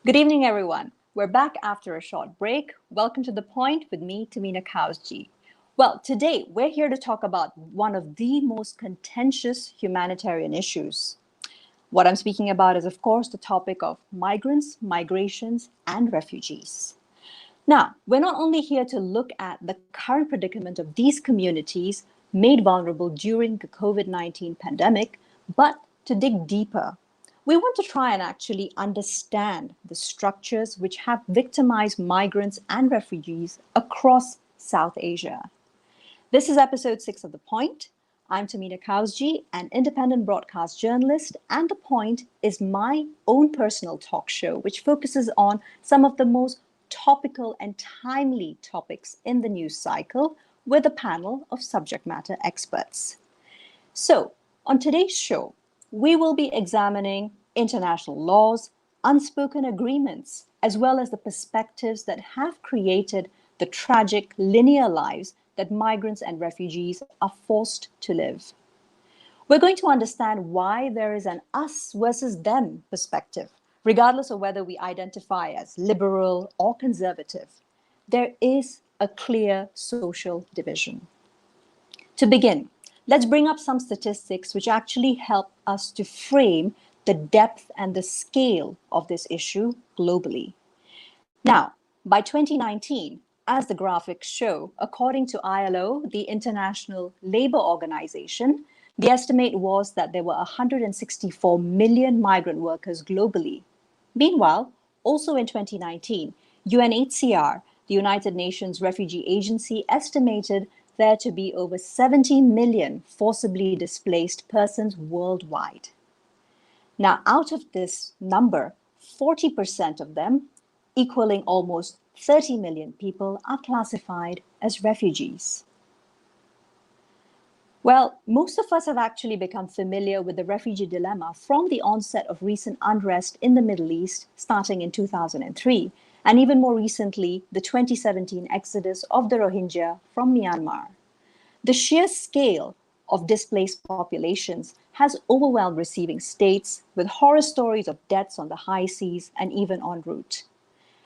Good evening, everyone. We're back after a short break. Welcome to The Point with me, Tehmina Kaoosji. Well, today we're here to talk about one of the most contentious humanitarian issues. What I'm speaking about is, of course, the topic of migrants, migrations, and refugees. Now, we're not only here to look at the current predicament of these communities made vulnerable during the COVID-19 pandemic, but to dig deeper. We want to try and actually understand the structures which have victimized migrants and refugees across South Asia. This is episode 6 of The Point. I'm Tehmina Kaoosji, an independent broadcast journalist, and The Point is my own personal talk show, which focuses on some of the most topical and timely topics in the news cycle with a panel of subject matter experts. So, on today's show, we will be examining international laws, unspoken agreements, as well as the perspectives that have created the tragic linear lives that migrants and refugees are forced to live. We're going to understand why there is an us versus them perspective, regardless of whether we identify as liberal or conservative. There is a clear social division. To begin, let's bring up some statistics which actually help us to frame the depth and the scale of this issue globally. Now, by 2019, as the graphics show, according to ILO, the International Labour Organization, the estimate was that there were 164 million migrant workers globally. Meanwhile, also in 2019, UNHCR, the United Nations Refugee Agency, estimated there to be over 70 million forcibly displaced persons worldwide. Now, out of this number, 40% of them, equaling almost 30 million people, are classified as refugees. Well, most of us have actually become familiar with the refugee dilemma from the onset of recent unrest in the Middle East, starting in 2003, and even more recently, the 2017 exodus of the Rohingya from Myanmar. The sheer scale of displaced populations has overwhelmed receiving states with horror stories of deaths on the high seas and even en route.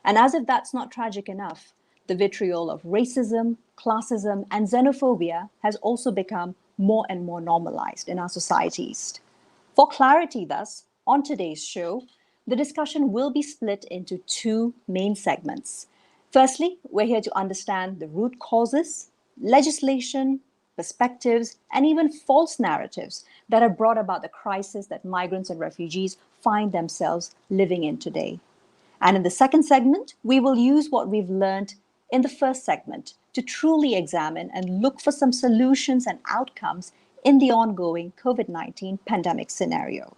And as if that's not tragic enough, the vitriol of racism, classism, and xenophobia has also become more and more normalized in our societies. For clarity, thus, on today's show, the discussion will be split into two main segments. Firstly, we're here to understand the root causes, legislation, perspectives, and even false narratives that have brought about the crisis that migrants and refugees find themselves living in today. And in the second segment, we will use what we've learned in the first segment to truly examine and look for some solutions and outcomes in the ongoing COVID-19 pandemic scenario.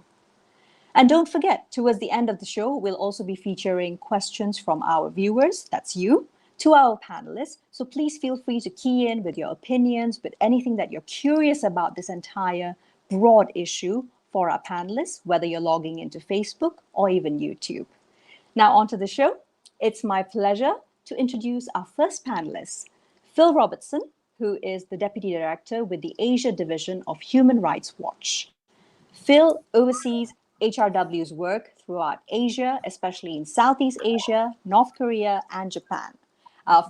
And don't forget, towards the end of the show, we'll also be featuring questions from our viewers, that's you, to our panelists. So please feel free to key in with your opinions, with anything that you're curious about this entire broad issue for our panelists, whether you're logging into Facebook or even YouTube. Now onto the show. It's my pleasure to introduce our first panelist, Phil Robertson, who is the Deputy Director with the Asia Division of Human Rights Watch. Phil oversees HRW's work throughout Asia, especially in Southeast Asia, North Korea, and Japan.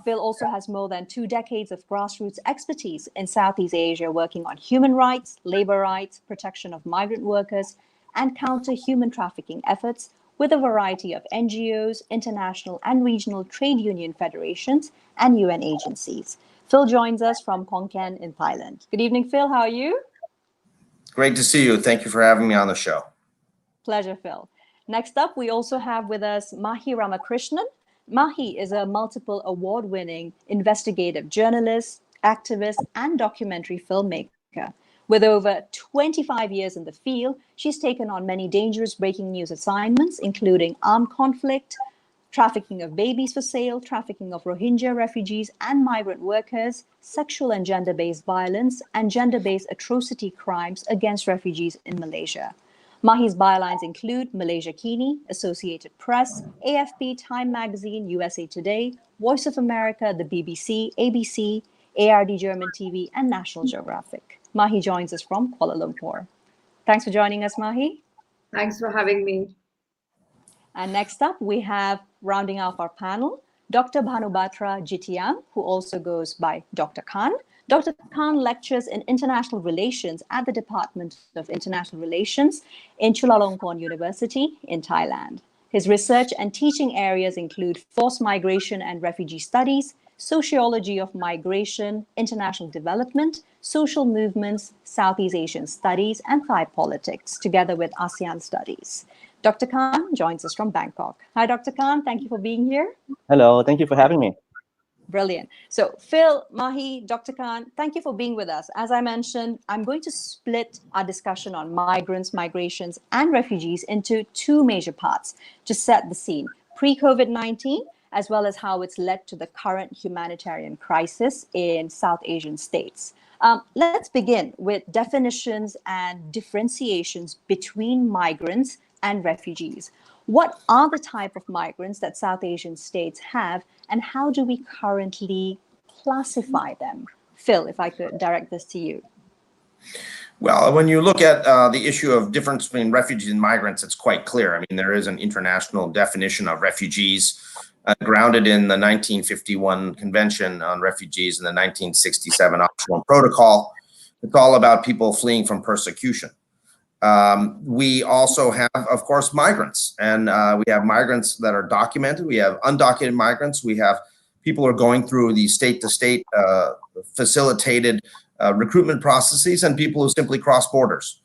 Phil also has more than 2 decades of grassroots expertise in Southeast Asia, working on human rights, labor rights, protection of migrant workers, and counter human trafficking efforts with a variety of NGOs, international and regional trade union federations, and UN agencies. Phil joins us from Khon Kaen in Thailand. Good evening, Phil. How are you? Great to see you. Thank you for having me on the show. Pleasure, Phil. Next up, we also have with us Mahi Ramakrishnan. Mahi is a multiple award-winning investigative journalist, activist, and documentary filmmaker. With over 25 years in the field, she's taken on many dangerous breaking news assignments, including armed conflict, trafficking of babies for sale, trafficking of Rohingya refugees and migrant workers, sexual and gender-based violence, and gender-based atrocity crimes against refugees in Malaysia. Mahi's bylines include Malaysia Kini, Associated Press, AFP, Time Magazine, USA Today, Voice of America, the BBC, ABC, ARD German TV, and National Geographic. Mahi joins us from Kuala Lumpur. Thanks for joining us, Mahi. Thanks for having me. And next up, we have, rounding off our panel, Dr. Bhanubhatra Jittiang, who also goes by Dr. Kaan. Dr. Kaan lectures in international relations at the Department of International Relations in Chulalongkorn University in Thailand. His research and teaching areas include forced migration and refugee studies, sociology of migration, international development, social movements, Southeast Asian studies, and Thai politics, together with ASEAN studies. Dr. Kaan joins us from Bangkok. Hi, Dr. Kaan. Thank you for being here. Hello. Thank you for having me. Brilliant. So Phil, Mahi, Dr. Kaan, thank you for being with us. As I mentioned, I'm going to split our discussion on migrants, migrations, and refugees into two major parts to set the scene: pre-COVID-19, as well as how it's led to the current humanitarian crisis in South Asian states. Let's begin with definitions and differentiations between migrants and refugees. What are the type of migrants that South Asian states have, and how do we currently classify them? Phil, if I could direct this to you. Well, when you look at the issue of difference between refugees and migrants, it's quite clear. I mean, there is an international definition of refugees grounded in the 1951 Convention on Refugees and the 1967 Optional Protocol. It's all about people fleeing from persecution. We also have, of course, migrants, and we have migrants that are documented. We have undocumented migrants. We have people who are going through the state-to-state facilitated recruitment processes, and people who simply cross borders.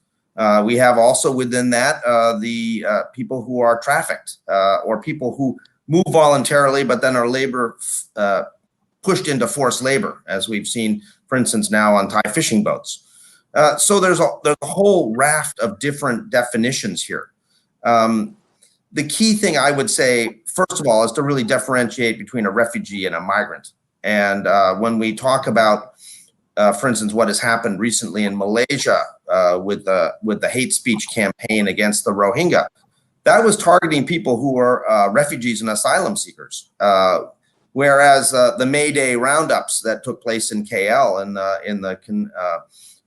We have also within that the people who are trafficked or people who move voluntarily, but then are pushed into forced labor, as we've seen, for instance, now on Thai fishing boats. So there's a whole raft of different definitions here. The key thing I would say, first of all, is to really differentiate between a refugee and a migrant. And when we talk about, for instance, what has happened recently in Malaysia with the hate speech campaign against the Rohingya, that was targeting people who were refugees and asylum seekers. Whereas the May Day roundups that took place in KL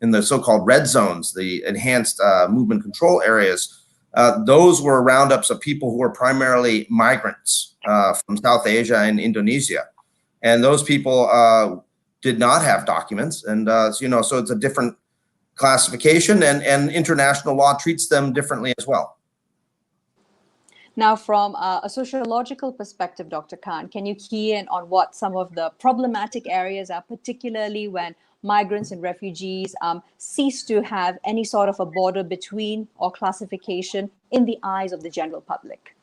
in the so-called red zones, the enhanced movement control areas, those were roundups of people who were primarily migrants from South Asia and Indonesia. And those people did not have documents. And, so it's a different classification, and international law treats them differently as well. Now, from a sociological perspective, Dr. Kaan, can you key in on what some of the problematic areas are, particularly when migrants and refugees cease to have any sort of a border between or classification in the eyes of the general public?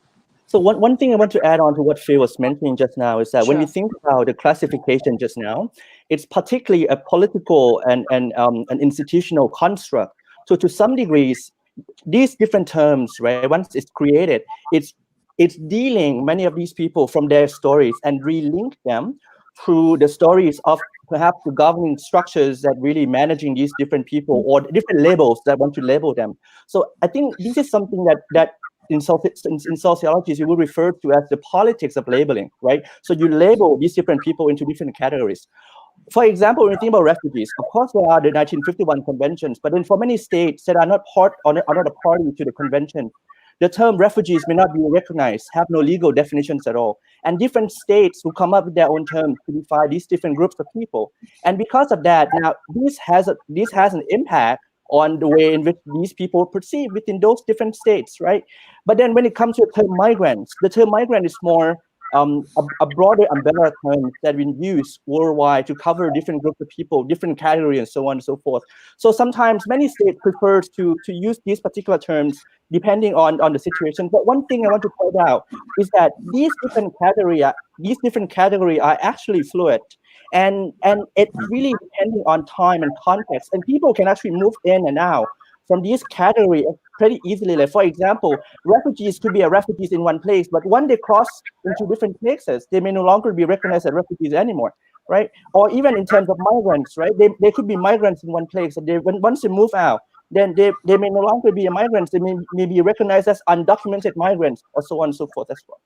So one thing I want to add on to what Phil was mentioning just now is that when you think about the classification just now, it's particularly a political and an institutional construct. So to some degrees, these different terms, right, once it's created, it's dealing many of these people from their stories and relink them through the stories of perhaps the governing structures that really managing these different people or different labels that want to label them. So I think this is something that in sociology you will refer to as the politics of labeling, right? So you label these different people into different categories. For example, when you think about refugees, of course there are the 1951 conventions, but then for many states that are not part or are not a party to the convention, the term refugees may not be recognized, have no legal definitions at all. And different states will come up with their own terms to define these different groups of people. And because of that, now this has an impact on the way in which these people perceive within those different states, right? But then when it comes to the term migrants, the term migrant is more a broader umbrella term that we use worldwide to cover different groups of people, different categories, and so on and so forth. So sometimes many states prefer to use these particular terms depending on the situation. But one thing I want to point out is that these different categories are actually fluid. And it's really depending on time and context. And people can actually move in and out from these categories pretty easily. Like, for example, refugees could be refugees in one place, but when they cross into different places, they may no longer be recognized as refugees anymore, right? Or even in terms of migrants, right? They could be migrants in one place, and once they move out, then they may no longer be migrants. They may be recognized as undocumented migrants, or so on and so forth as well.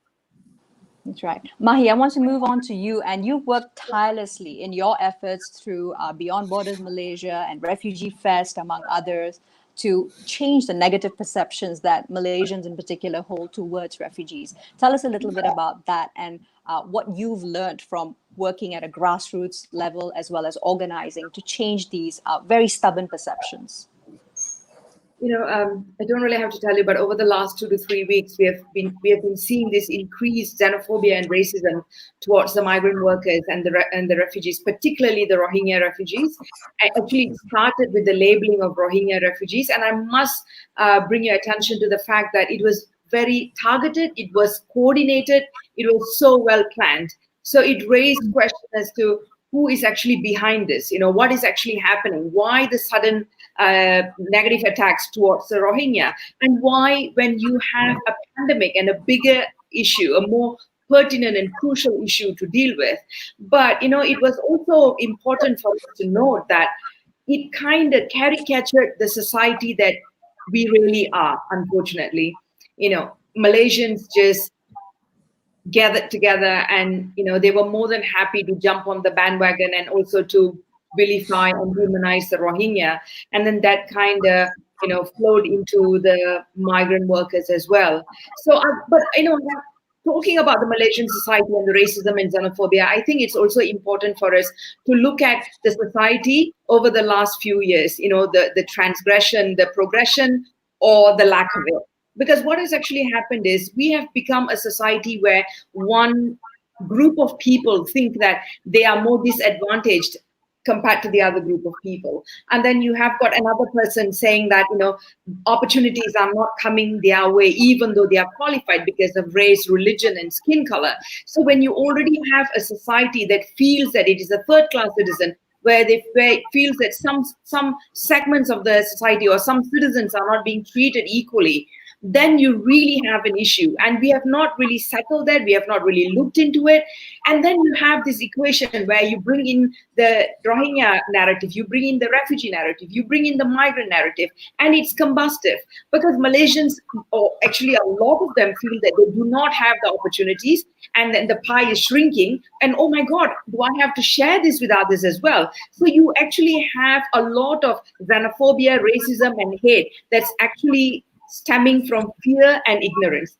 That's right. Mahi, I want to move on to you, and you've worked tirelessly in your efforts through Beyond Borders Malaysia and Refugee Fest, among others, to change the negative perceptions that Malaysians in particular hold towards refugees. Tell us a little bit about that and what you've learned from working at a grassroots level as well as organizing to change these very stubborn perceptions. I don't really have to tell you, but over the last 2 to 3 weeks, we have been seeing this increased xenophobia and racism towards the migrant workers and the refugees, particularly the Rohingya refugees. Actually, it started with the labeling of Rohingya refugees, and I must bring your attention to the fact that it was very targeted, it was coordinated, it was so well planned. So it raised questions as to who is actually behind this, what is actually happening, why the sudden negative attacks towards the Rohingya, and why, when you have a pandemic and a bigger issue, a more pertinent and crucial issue to deal with. But it was also important for us to note that it kind of caricatured the society that we really are, unfortunately. Malaysians just gathered together, and they were more than happy to jump on the bandwagon and also to vilify and demonize the Rohingya, and then that kind of flowed into the migrant workers as well. So talking about the Malaysian society and the racism and xenophobia, I think it's also important for us to look at the society over the last few years, the transgression, the progression, or the lack of it. Because what has actually happened is we have become a society where one group of people think that they are more disadvantaged compared to the other group of people. And then you have got another person saying that, opportunities are not coming their way, even though they are qualified because of race, religion, and skin color. So when you already have a society that feels that it is a third-class citizen, where it feels that some segments of the society or some citizens are not being treated equally, then you really have an issue. And we have not really settled that. We have not really looked into it. And then you have this equation where you bring in the Rohingya narrative, you bring in the refugee narrative, you bring in the migrant narrative, and it's combustive. Because Malaysians, or actually a lot of them, feel that they do not have the opportunities, and then the pie is shrinking. And oh my God, do I have to share this with others as well? So you actually have a lot of xenophobia, racism, and hate that's actually stemming from fear and ignorance.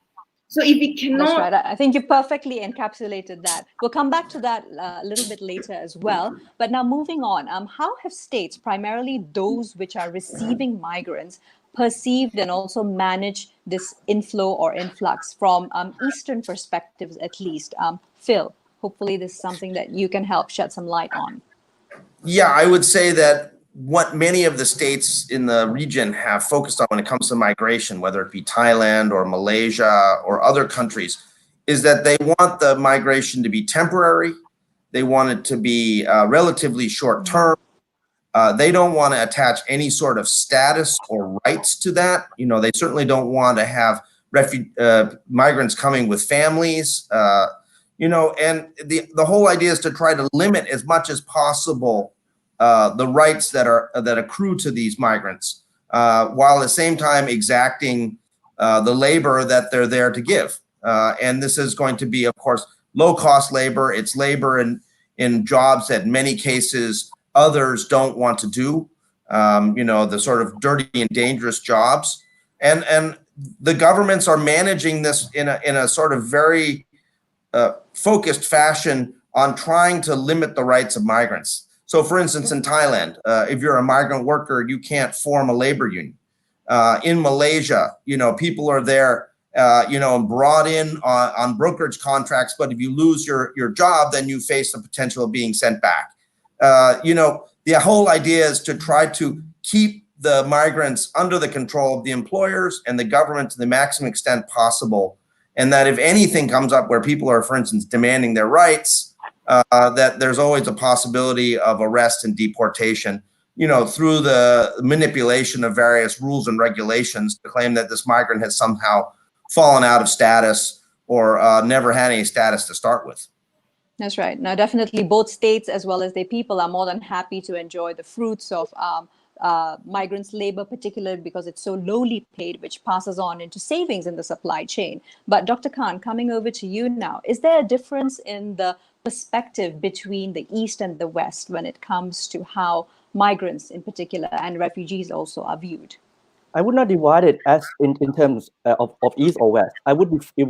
So if we cannot... That's right. I think you perfectly encapsulated that. We'll come back to that a little bit later as well. But now moving on, how have states, primarily those which are receiving migrants, perceived and also managed this inflow or influx from Eastern perspectives, at least? Phil, hopefully this is something that you can help shed some light on. Yeah, I would say that what many of the states in the region have focused on when it comes to migration, whether it be Thailand or Malaysia or other countries, is that they want the migration to be temporary. They want it to be relatively short term. They don't want to attach any sort of status or rights to that. They certainly don't want to have migrants coming with families. And the whole idea is to try to limit as much as possible the rights that accrue to these migrants, while at the same time exacting the labor that they're there to give. And this is going to be, of course, low-cost labor. It's labor in jobs that in many cases others don't want to do, the sort of dirty and dangerous jobs. And the governments are managing this in a sort of very focused fashion on trying to limit the rights of migrants. So, for instance, in Thailand, if you're a migrant worker, you can't form a labor union. In Malaysia, people are there, brought in on brokerage contracts. But if you lose your job, then you face the potential of being sent back. The whole idea is to try to keep the migrants under the control of the employers and the government to the maximum extent possible. And that if anything comes up where people are, for instance, demanding their rights, that there's always a possibility of arrest and deportation, through the manipulation of various rules and regulations to claim that this migrant has somehow fallen out of status or never had any status to start with. That's right. Now, definitely both states as well as their people are more than happy to enjoy the fruits of migrants' labor, particularly because it's so lowly paid, which passes on into savings in the supply chain. But Dr. Kaan, coming over to you now, is there a difference in the perspective between the East and the West when it comes to how migrants in particular and refugees also are viewed? I would not divide it as in terms of East or West. I would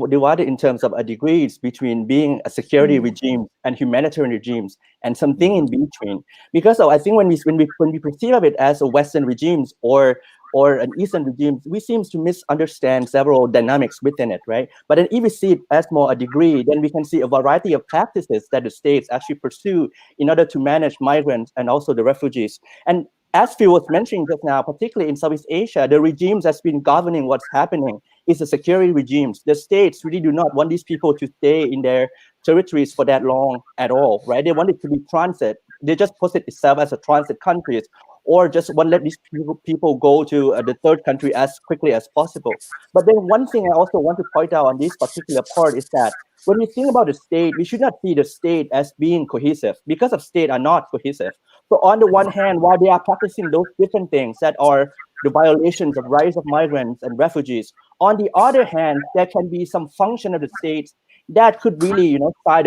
divide it in terms of a degrees between being a security regime and humanitarian regimes and something in between. Because I think when we perceive of it as a Western regimes or an Eastern regime, we seem to misunderstand several dynamics within it, right? But then if we see it as more a degree, then we can see a variety of practices that the states actually pursue in order to manage migrants and also the refugees. And as Phil was mentioning just now, particularly in Southeast Asia, the regimes that's been governing what's happening is the security regimes. The states really do not want these people to stay in their territories for that long at all, right? They want it to be transit. They just put it itself as a transit countries, or just want to let these people go to the third country as quickly as possible. But then one thing I also want to point out on this particular part is that when we think about the state, we should not see the state as being cohesive, because of state are not cohesive. So on the one hand, while they are practicing those different things that are the violations of rights of migrants and refugees, on the other hand, there can be some function of the states that could really, sign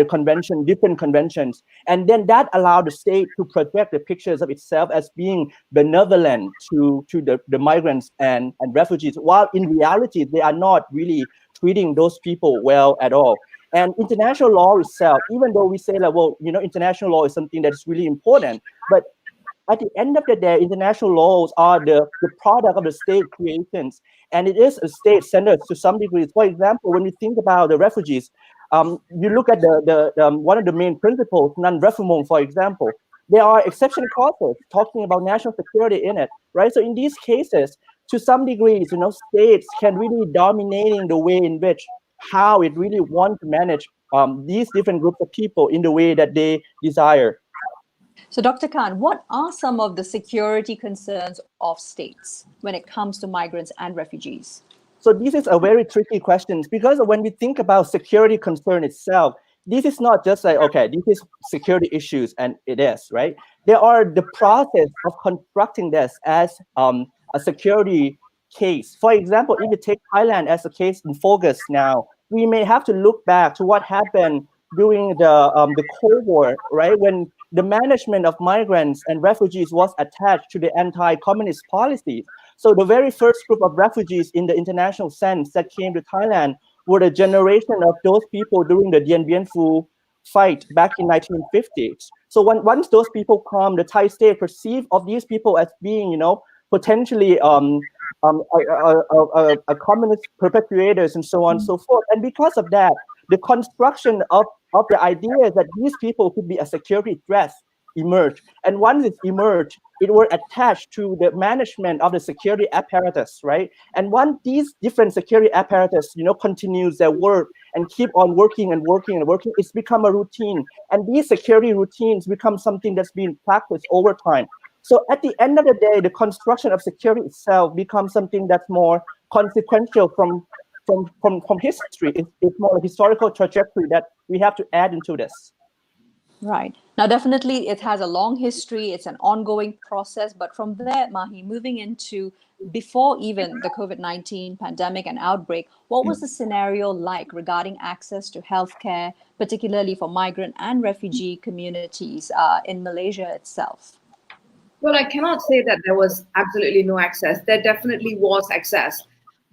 different conventions, and then that allow the state to project the pictures of itself as being benevolent to the migrants and refugees, while in reality they are not really treating those people well at all. And international law itself, even though we say international law is something that is really important, but at the end of the day, international laws are the product of the state creations, and it is a state centered to some degree. For example, when we think about the refugees, you look at the one of the main principles, non-refoulement, for example. There are exception clauses talking about national security in it, right? So in these cases, to some degrees, states can really dominating the way in which how it really want to manage these different groups of people in the way that they desire. So, Dr. Kaan, what are some of the security concerns of states when it comes to migrants and refugees? So this is a very tricky question, because when we think about security concern itself, this is not just like, okay, this is security issues and it is, right? There are the process of constructing this as a security case. For example, if you take Thailand as a case in focus now, we may have to look back to what happened during the Cold War, right? When the management of migrants and refugees was attached to the anti-communist policies. So the very first group of refugees in the international sense that came to Thailand were the generation of those people during the Dien Bien Phu fight back in 1950s. So once those people come, the Thai state perceived of these people as being, potentially a communist perpetuators and so on and so forth. And because of that, the construction of the idea that these people could be a security threat emerged. And once it emerged, it were attached to the management of the security apparatus, right? And once these different security apparatus, continues their work and keep on working and working and working, it's become a routine. And these security routines become something that's being practiced over time. So at the end of the day, the construction of security itself becomes something that's more consequential from history. It's more a historical trajectory that we have to add into this. Right. Now, definitely, it has a long history. It's an ongoing process. But from there, Mahi, moving into before even the COVID-19 pandemic and outbreak, what was the scenario like regarding access to healthcare, particularly for migrant and refugee communities in Malaysia itself? Well, I cannot say that there was absolutely no access. There definitely was access.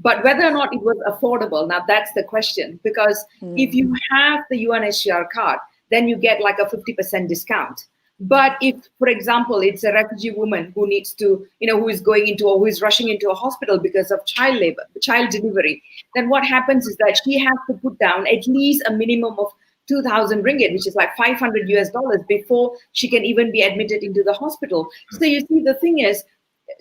But whether or not it was affordable, now that's the question. Because if you have the UNHCR card, then you get like a 50% discount. But if, for example, it's a refugee woman who needs to, who is going into or who is rushing into a hospital because of child delivery, then what happens is that she has to put down at least a minimum of 2,000 ringgit, which is like $500 before she can even be admitted into the hospital. So you see, the thing is,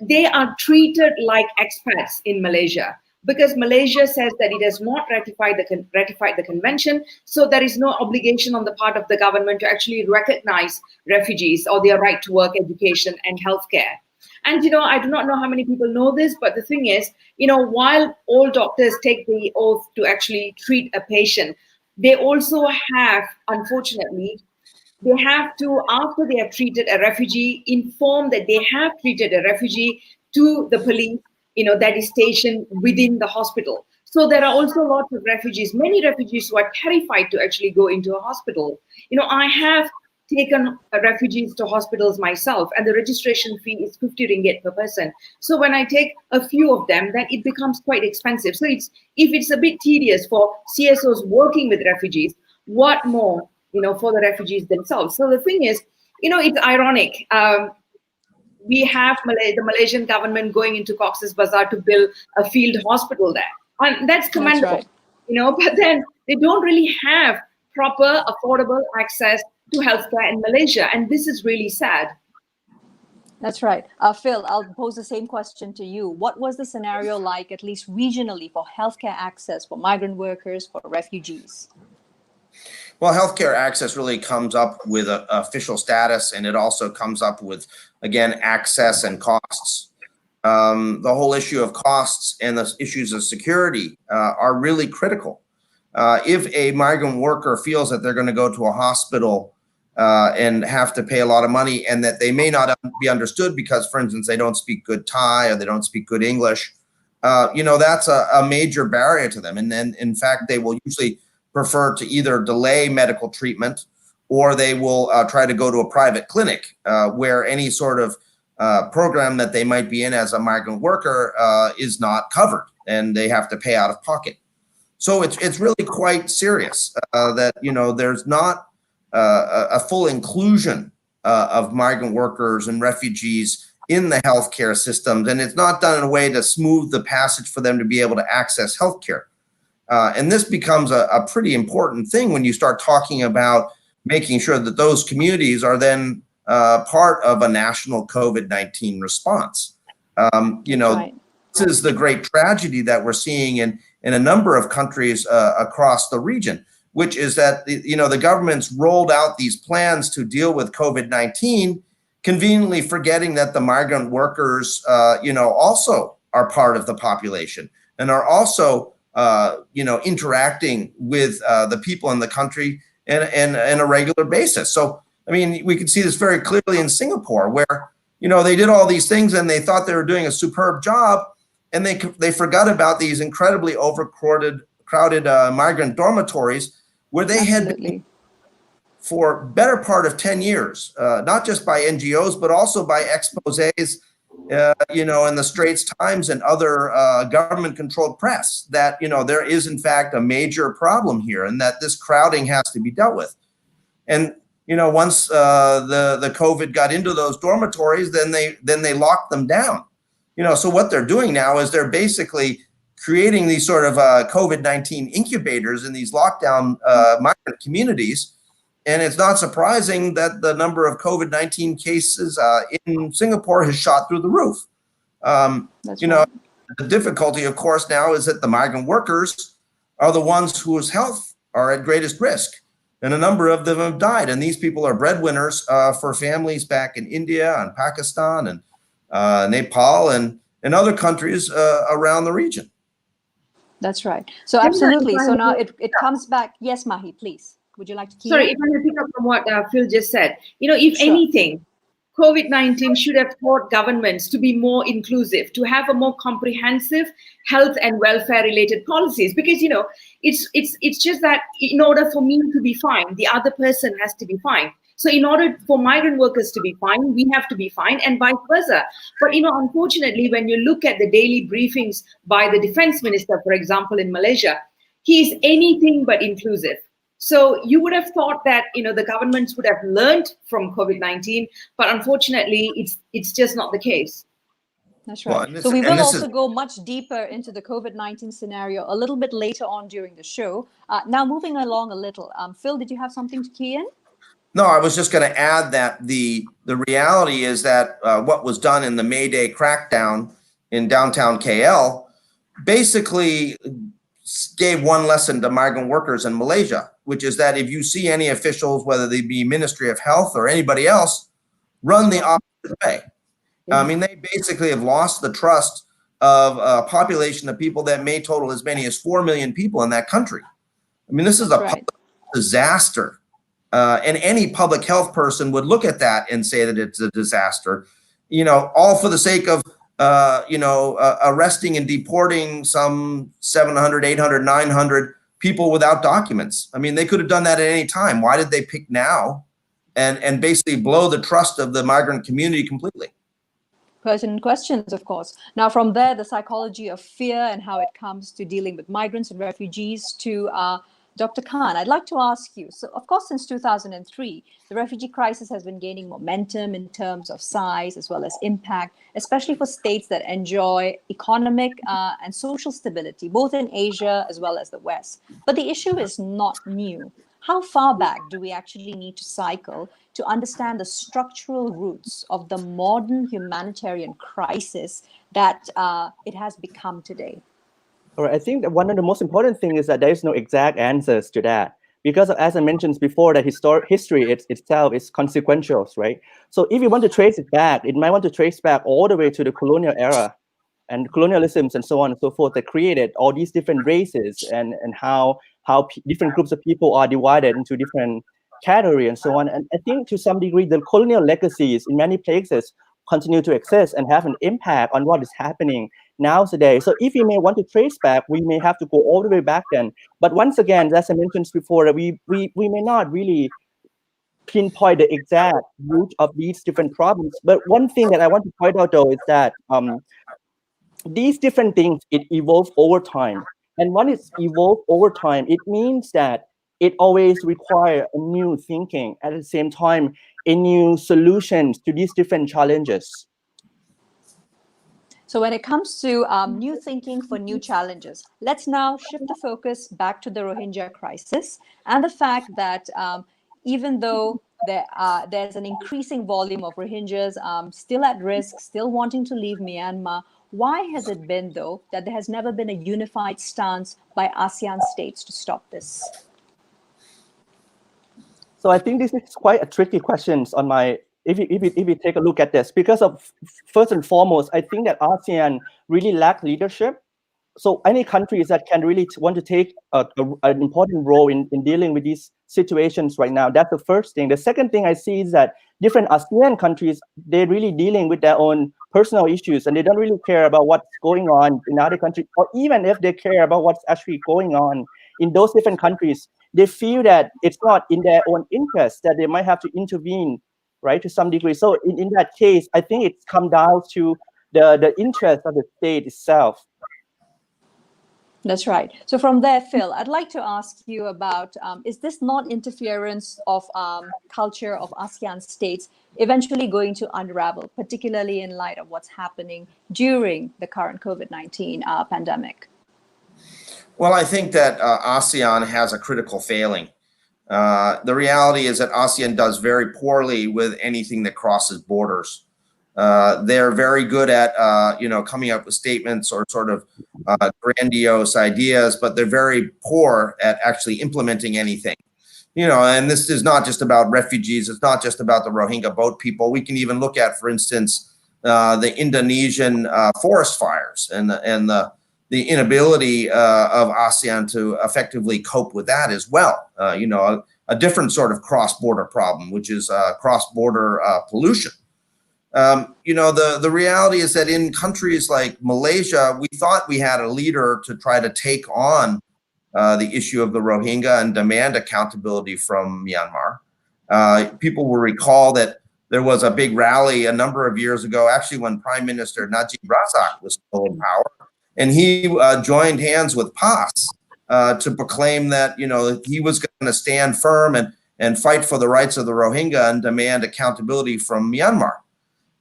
they are treated like expats in Malaysia, because Malaysia says that it has not ratified the convention, so there is no obligation on the part of the government to actually recognize refugees or their right to work, education, and healthcare. And I do not know how many people know this, but the thing is, while all doctors take the oath to actually treat a patient, they also have, unfortunately, they have to, after they have treated a refugee, inform that they have treated a refugee to the police, that is stationed within the hospital. So there are also lots of refugees, many refugees who are terrified to actually go into a hospital. I have taken refugees to hospitals myself, and the registration fee is 50 ringgit per person. So when I take a few of them, then it becomes quite expensive. So if it's a bit tedious for CSOs working with refugees, what more, for the refugees themselves? So the thing is, it's ironic. We have the Malaysian government going into Cox's Bazar to build a field hospital there, and that's commendable. That's right. But then they don't really have proper, affordable access to healthcare in Malaysia, and this is really sad. That's right. Phil, I'll pose the same question to you. What was the scenario like, at least regionally, for healthcare access for migrant workers, for refugees? Well, healthcare access really comes up with official status, and it also comes up with, again, access and costs. The whole issue of costs and the issues of security are really critical. If a migrant worker feels that they're going to go to a hospital and have to pay a lot of money, and that they may not be understood because, for instance, they don't speak good Thai or they don't speak good English, that's a major barrier to them. And then, in fact, they will usually prefer to either delay medical treatment, or they will try to go to a private clinic where any sort of program that they might be in as a migrant worker is not covered, and they have to pay out of pocket. So it's really quite serious that, there's not a full inclusion of migrant workers and refugees in the healthcare systems, and it's not done in a way to smooth the passage for them to be able to access healthcare. And this becomes a pretty important thing when you start talking about making sure that those communities are then part of a national COVID-19 response. Right. This is the great tragedy that we're seeing in a number of countries across the region, which is that, the government's rolled out these plans to deal with COVID-19, conveniently forgetting that the migrant workers, also are part of the population and are also interacting with the people in the country in a regular basis. So, I mean, we can see this very clearly in Singapore, where, they did all these things and they thought they were doing a superb job, and they forgot about these incredibly crowded migrant dormitories where they had been for better part of 10 years, not just by NGOs, but also by exposés, in the Straits Times and other government-controlled press, that, there is, in fact, a major problem here, and that this crowding has to be dealt with. And, once the COVID got into those dormitories, then they locked them down. So what they're doing now is they're basically creating these sort of COVID-19 incubators in these lockdown migrant communities. And it's not surprising that the number of COVID-19 cases in Singapore has shot through the roof. The difficulty, of course, now is that the migrant workers are the ones whose health are at greatest risk. And a number of them have died. And these people are breadwinners for families back in India and Pakistan and Nepal and other countries around the region. That's right. So absolutely. So now it comes back. Yes, Mahi, please. Would you like to? Sorry, if I may pick up from what Phil just said. If anything, COVID-19 should have taught governments to be more inclusive, to have a more comprehensive health and welfare-related policies. Because it's just that in order for me to be fine, the other person has to be fine. So in order for migrant workers to be fine, we have to be fine, and vice versa. But unfortunately, when you look at the daily briefings by the defense minister, for example, in Malaysia, he is anything but inclusive. So you would have thought that the governments would have learned from COVID-19, but unfortunately, it's just not the case. That's right. Well, so we will also go much deeper into the COVID-19 scenario a little bit later on during the show. Now, moving along a little, Phil, did you have something to key in? No, I was just going to add that the reality is that what was done in the May Day crackdown in downtown KL basically gave one lesson to migrant workers in Malaysia, which is that if you see any officials, whether they be Ministry of Health or anybody else, run the opposite way. I mean, they basically have lost the trust of a population of people that may total as many as 4 million people in that country. I mean, this is a public disaster. And any public health person would look at that and say that it's a disaster, all for the sake of, arresting and deporting some 700, 800, 900 people without documents. I mean, they could have done that at any time. Why did they pick now and basically blow the trust of the migrant community completely. Pertinent questions, of course. Now, from there, the psychology of fear and how it comes to dealing with migrants and refugees to Dr. Kaan, I'd like to ask you. So, of course, since 2003, the refugee crisis has been gaining momentum in terms of size as well as impact, especially for states that enjoy economic and social stability, both in Asia as well as the West. But the issue is not new. How far back do we actually need to cycle to understand the structural roots of the modern humanitarian crisis that it has become today? All right, I think that one of the most important things is that there is no exact answers to that. Because as I mentioned before, that history itself is consequential, right? So if you want to trace it back, it might want to trace back all the way to the colonial era and colonialisms and so on and so forth that created all these different races and how different groups of people are divided into different categories and so on. And I think to some degree, the colonial legacies in many places continue to exist and have an impact on what is happening now today. So if we may want to trace back, we may have to go all the way back then. But once again, as I mentioned before, we may not really pinpoint the exact root of these different problems. But one thing that I want to point out though is that these different things, it evolves over time. And when it's evolved over time, it means that it always requires a new thinking, at the same time, a new solutions to these different challenges. So when it comes to new thinking for new challenges, let's now shift the focus back to the Rohingya crisis and the fact that even though there's an increasing volume of Rohingyas still at risk, still wanting to leave Myanmar, why has it been, though, that there has never been a unified stance by ASEAN states to stop this? So I think this is quite a tricky question on my, if you take a look at this, because of, first and foremost, I think that ASEAN really lacks leadership. So any countries that can really want to take an important role in dealing with these situations right now, that's the first thing. The second thing I see is that different ASEAN countries, they're really dealing with their own personal issues and they don't really care about what's going on in other countries, or even if they care about what's actually going on in those different countries, they feel that it's not in their own interest that they might have to intervene, right, to some degree. So in that case, I think it's come down to the interest of the state itself. That's right. So from there, Phil, I'd like to ask you about, is this non-interference of culture of ASEAN states eventually going to unravel, particularly in light of what's happening during the current COVID-19 pandemic? Well, I think that ASEAN has a critical failing. The reality is that ASEAN does very poorly with anything that crosses borders. They're very good at, coming up with statements or sort of grandiose ideas, but they're very poor at actually implementing anything. And this is not just about refugees. It's not just about the Rohingya boat people. We can even look at, for instance, the Indonesian forest fires and the inability of ASEAN to effectively cope with that as well. A different sort of cross-border problem, which is cross-border pollution. The reality is that in countries like Malaysia, we thought we had a leader to try to take on the issue of the Rohingya and demand accountability from Myanmar. People will recall that there was a big rally a number of years ago, actually when Prime Minister Najib Razak was still in power, and he joined hands with PAS to proclaim that he was going to stand firm and fight for the rights of the Rohingya and demand accountability from Myanmar.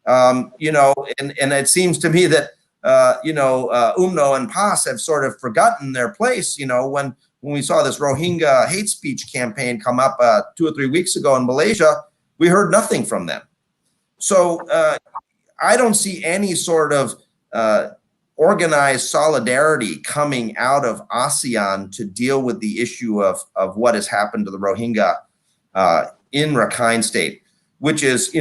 And it seems to me that, UMNO and PAS have sort of forgotten their place, when we saw this Rohingya hate speech campaign come up 2 or 3 weeks ago in Malaysia, we heard nothing from them. So I don't see any sort of organized solidarity coming out of ASEAN to deal with the issue of what has happened to the Rohingya in Rakhine State, which is,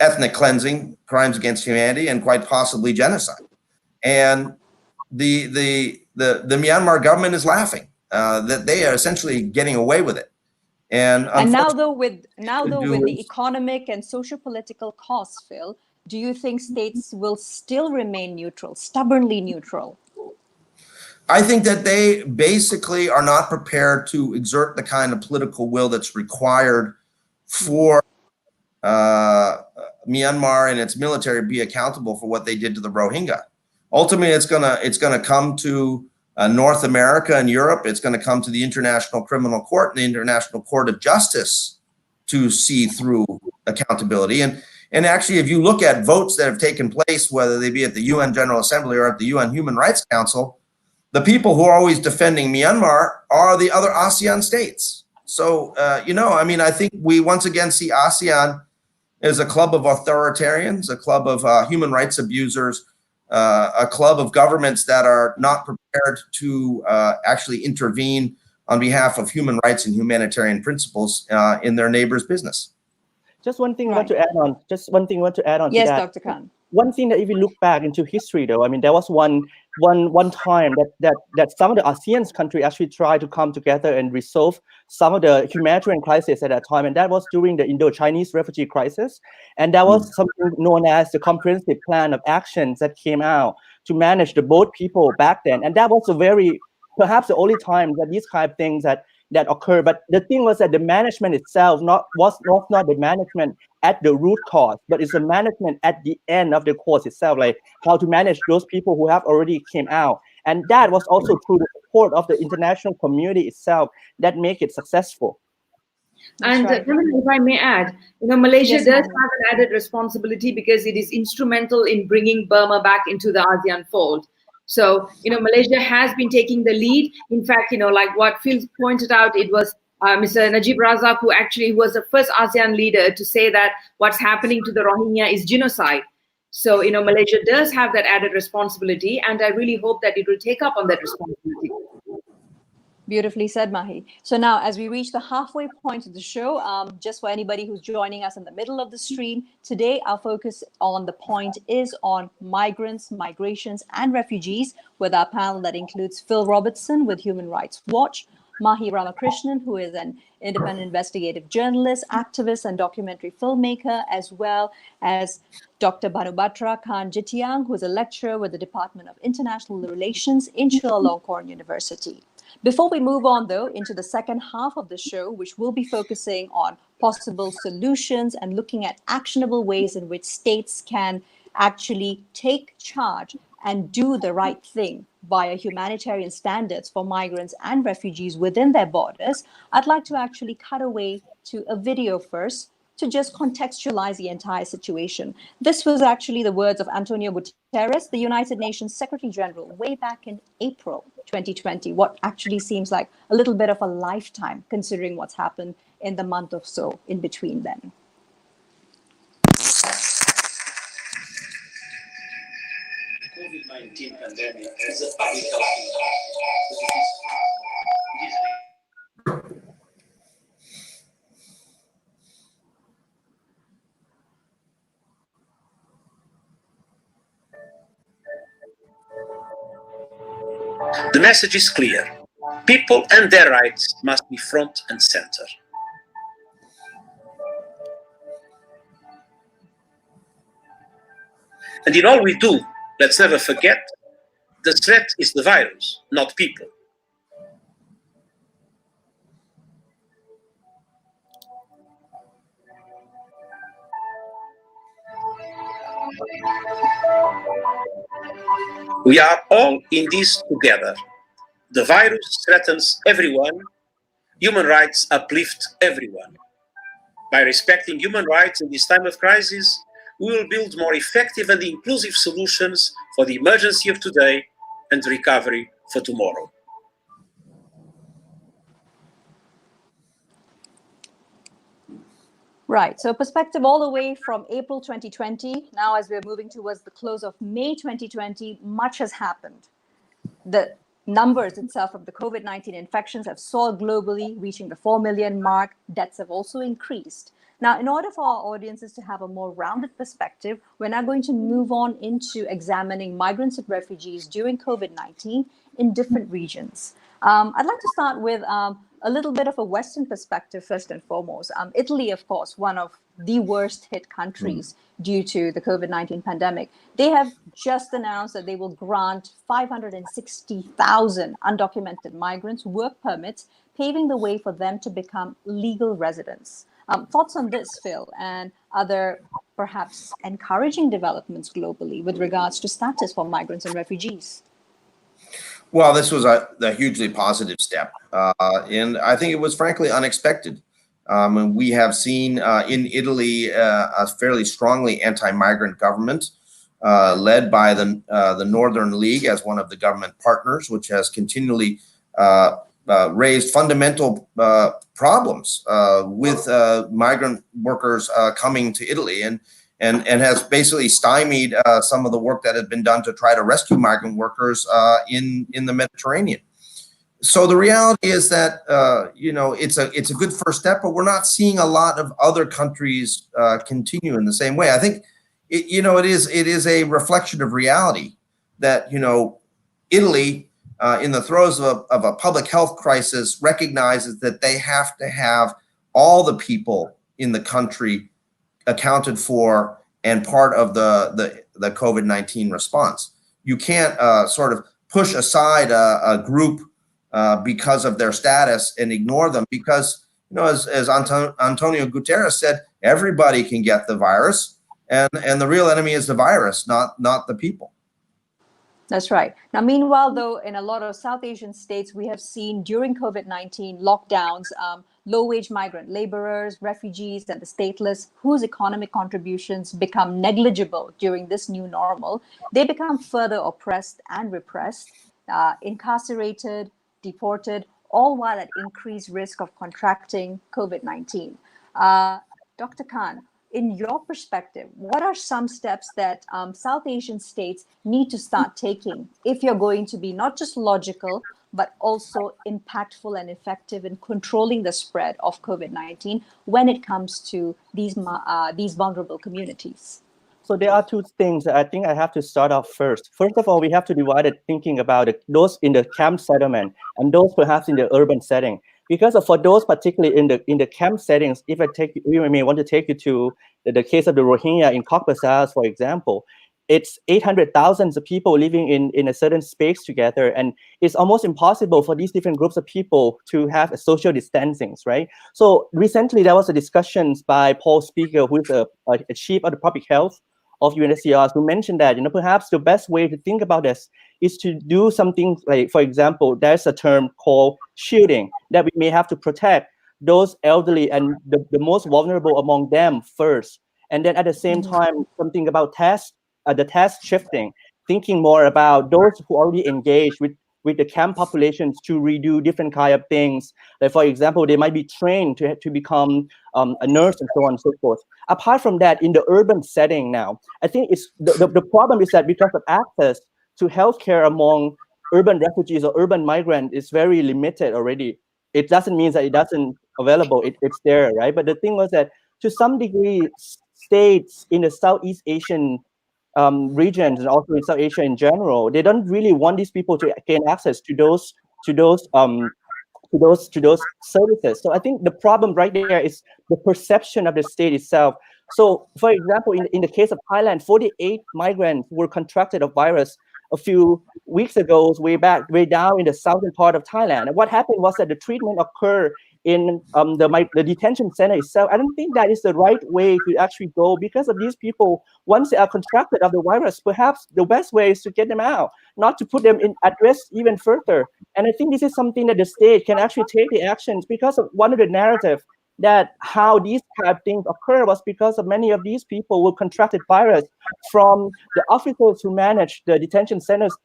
ethnic cleansing, crimes against humanity, and quite possibly genocide. And the Myanmar government is laughing that they are essentially getting away with it. And now though with the economic and socio-political costs, Phil, do you think states will still remain neutral, stubbornly neutral? I think that they basically are not prepared to exert the kind of political will that's required for Myanmar and its military be accountable for what they did to the Rohingya. Ultimately, it's gonna come to North America and Europe. It's going to come to the International Criminal Court and the International Court of Justice to see through accountability. And actually, if you look at votes that have taken place, whether they be at the UN General Assembly or at the UN Human Rights Council, the people who are always defending Myanmar are the other ASEAN states. So, I mean, I think we once again see ASEAN as a club of authoritarians, a club of human rights abusers, a club of governments that are not prepared to actually intervene on behalf of human rights and humanitarian principles in their neighbor's business. Just one thing I want to add on. Just one thing I want to add on yes, to that. Dr. Kaan. One thing that if you look back into history, though, I mean, there was one time that some of the ASEAN countries actually tried to come together and resolve some of the humanitarian crises at that time, and that was during the Indo-Chinese refugee crisis, and that was something known as the Comprehensive Plan of Actions that came out to manage the boat people back then, and that was perhaps the only time that these kind of things that occur. But the thing was that the management itself was not the management at the root cause, but it's the management at the end of the course itself, like how to manage those people who have already came out. And that was also through the support of the international community itself that make it successful. And right. If I may add, Malaysia Yes, does ma'am. have an added responsibility because it is instrumental in bringing Burma back into the ASEAN fold. So, Malaysia has been taking the lead. In fact, like what Phil pointed out, it was Mr. Najib Razak who actually was the first ASEAN leader to say that what's happening to the Rohingya is genocide. So, Malaysia does have that added responsibility, and I really hope that it will take up on that responsibility. Beautifully said, Mahi. So now, as we reach the halfway point of the show, just for anybody who's joining us in the middle of the stream, today our focus on the point is on migrants, migrations, and refugees, with our panel that includes Phil Robertson with Human Rights Watch, Mahi Ramakrishnan, who is an independent investigative journalist, activist, and documentary filmmaker, as well as Dr. Bhanubhatra Kaan Jittiang, who is a lecturer with the Department of International Relations in Chulalongkorn University. Before we move on, though, into the second half of the show, which will be focusing on possible solutions and looking at actionable ways in which states can actually take charge and do the right thing via humanitarian standards for migrants and refugees within their borders, I'd like to actually cut away to a video first to just contextualize the entire situation. This was actually the words of Antonio Guterres, the United Nations Secretary General, way back in April 2020, what actually seems like a little bit of a lifetime considering what's happened in the month or so in between then. COVID-19 pandemic is a public health issue. The message is clear. People and their rights must be front and center. And in all we do, let's never forget, the threat is the virus, not people. We are all in this together. The virus threatens everyone. Human rights uplift everyone. By respecting human rights in this time of crisis, we will build more effective and inclusive solutions for the emergency of today and the recovery for tomorrow. Right, so perspective all the way from April 2020. Now, as we're moving towards the close of May 2020, much has happened. The numbers itself of the COVID-19 infections have soared globally, reaching the 4 million mark. Deaths have also increased. Now, in order for our audiences to have a more rounded perspective, we're now going to move on into examining migrants and refugees during COVID-19 in different regions. I'd like to start with a little bit of a Western perspective first and foremost. Italy, of course, one of the worst hit countries due to the COVID-19 pandemic. They have just announced that they will grant 560,000 undocumented migrants work permits, paving the way for them to become legal residents. Thoughts on this, Phil, and other perhaps encouraging developments globally with regards to status for migrants and refugees? Well, this was a hugely positive step, and I think it was frankly unexpected. And we have seen in Italy a fairly strongly anti-migrant government led by the Northern League as one of the government partners, which has continually raised fundamental problems with migrant workers coming to Italy, and has basically stymied some of the work that had been done to try to rescue migrant workers in the Mediterranean. So the reality is that it's a good first step, but we're not seeing a lot of other countries continue in the same way. I think it is a reflection of reality that Italy, in the throes of a public health crisis, recognizes that they have to have all the people in the country accounted for and part of the COVID-19 response. You can't sort of push aside a group because of their status and ignore them, because as Antonio Guterres said, everybody can get the virus, and the real enemy is the virus, not the people. That's right. Now, meanwhile, though, in a lot of South Asian states, we have seen during COVID-19 lockdowns, low-wage migrant laborers, refugees, and the stateless, whose economic contributions become negligible during this new normal, they become further oppressed and repressed, incarcerated, deported, all while at increased risk of contracting COVID-19. Dr. Kaan, in your perspective, what are some steps that South Asian states need to start taking if you're going to be not just logical, but also impactful and effective in controlling the spread of COVID-19 when it comes to these vulnerable communities? So there are two things that I think I have to start off first. First of all, we have to divide it thinking about those in the camp settlement and those perhaps in the urban setting. Because for those particularly in the camp settings, if we may want to take you to the case of the Rohingya in Cox's Bazar, for example, it's 800,000 people living in a certain space together, and it's almost impossible for these different groups of people to have a social distancing, right? So recently there was a discussion by Paul Speaker, who is a chief of the public health of UNHCR, who mentioned that perhaps the best way to think about this is to do something like, for example, there's a term called shielding, that we may have to protect those elderly and the most vulnerable among them first, and then at the same time something about the task shifting, thinking more about those who already engaged with the camp populations to redo different kind of things. Like, for example, they might be trained to become a nurse and so on and so forth. Apart from that, in the urban setting now, I think it's the problem is that because of access to healthcare among urban refugees or urban migrants is very limited already. It doesn't mean that it doesn't available. It's there, right? But the thing was that to some degree, states in the Southeast Asian regions and also in South Asia in general, they don't really want these people to gain access to those services. So I think the problem right there is the perception of the state itself. So, for example, in the case of Thailand, 48 migrants were contracted a virus a few weeks ago, way down in the southern part of Thailand. And what happened was that the treatment occurred in the detention center itself. I don't think that is the right way to actually go, because of these people, once they are contracted of the virus, perhaps the best way is to get them out, not to put them at risk even further. And I think this is something that the state can actually take the actions, because of one of the narratives that how these type of things occur was because of many of these people who contracted virus from the officers who manage the detention centers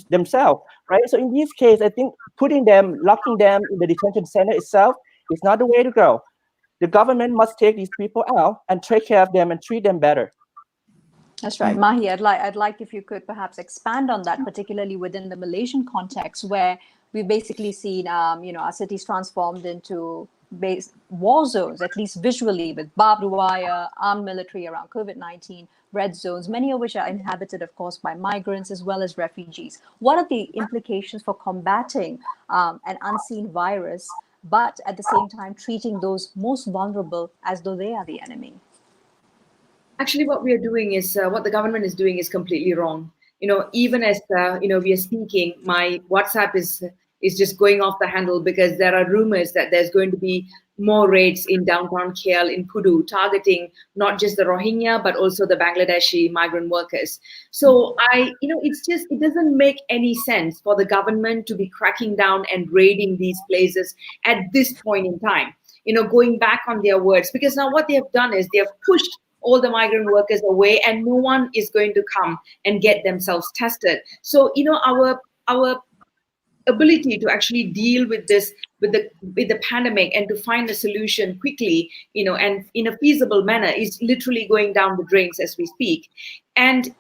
themselves, right? So in this case, I think locking them in the detention center itself is not the way to go. The government must take these people out and take care of them and treat them better. That's right. Mahi, I'd like if you could perhaps expand on that, particularly within the Malaysian context, where we've basically seen our cities transformed into war zones, at least visually, with barbed wire, armed military around COVID-19, red zones, many of which are inhabited, of course, by migrants as well as refugees. What are the implications for combating an unseen virus, but at the same time treating those most vulnerable as though they are the enemy? Actually, what we are doing is, what the government is doing is completely wrong. Even as we are speaking, my WhatsApp is is just going off the handle, because there are rumors that there's going to be more raids in downtown KL, in Pudu, targeting not just the Rohingya, but also the Bangladeshi migrant workers. So it doesn't make any sense for the government to be cracking down and raiding these places at this point in time, going back on their words, because now what they have done is they have pushed all the migrant workers away, and no one is going to come and get themselves tested. So, our ability to actually deal with this, with the pandemic, and to find a solution quickly, and in a feasible manner, is literally going down the drains as we speak. And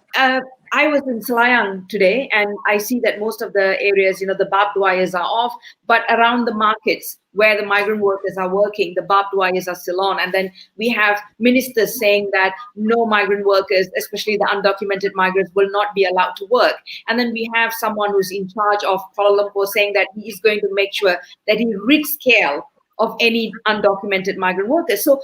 I was in Selayang today, and I see that most of the areas, the barbed wires are off, but around the markets where the migrant workers are working, the barbed wires are still on. And then we have ministers saying that no migrant workers, especially the undocumented migrants, will not be allowed to work. And then we have someone who's in charge of Kuala Lumpur saying that he is going to make sure that he rids KL of any undocumented migrant workers. So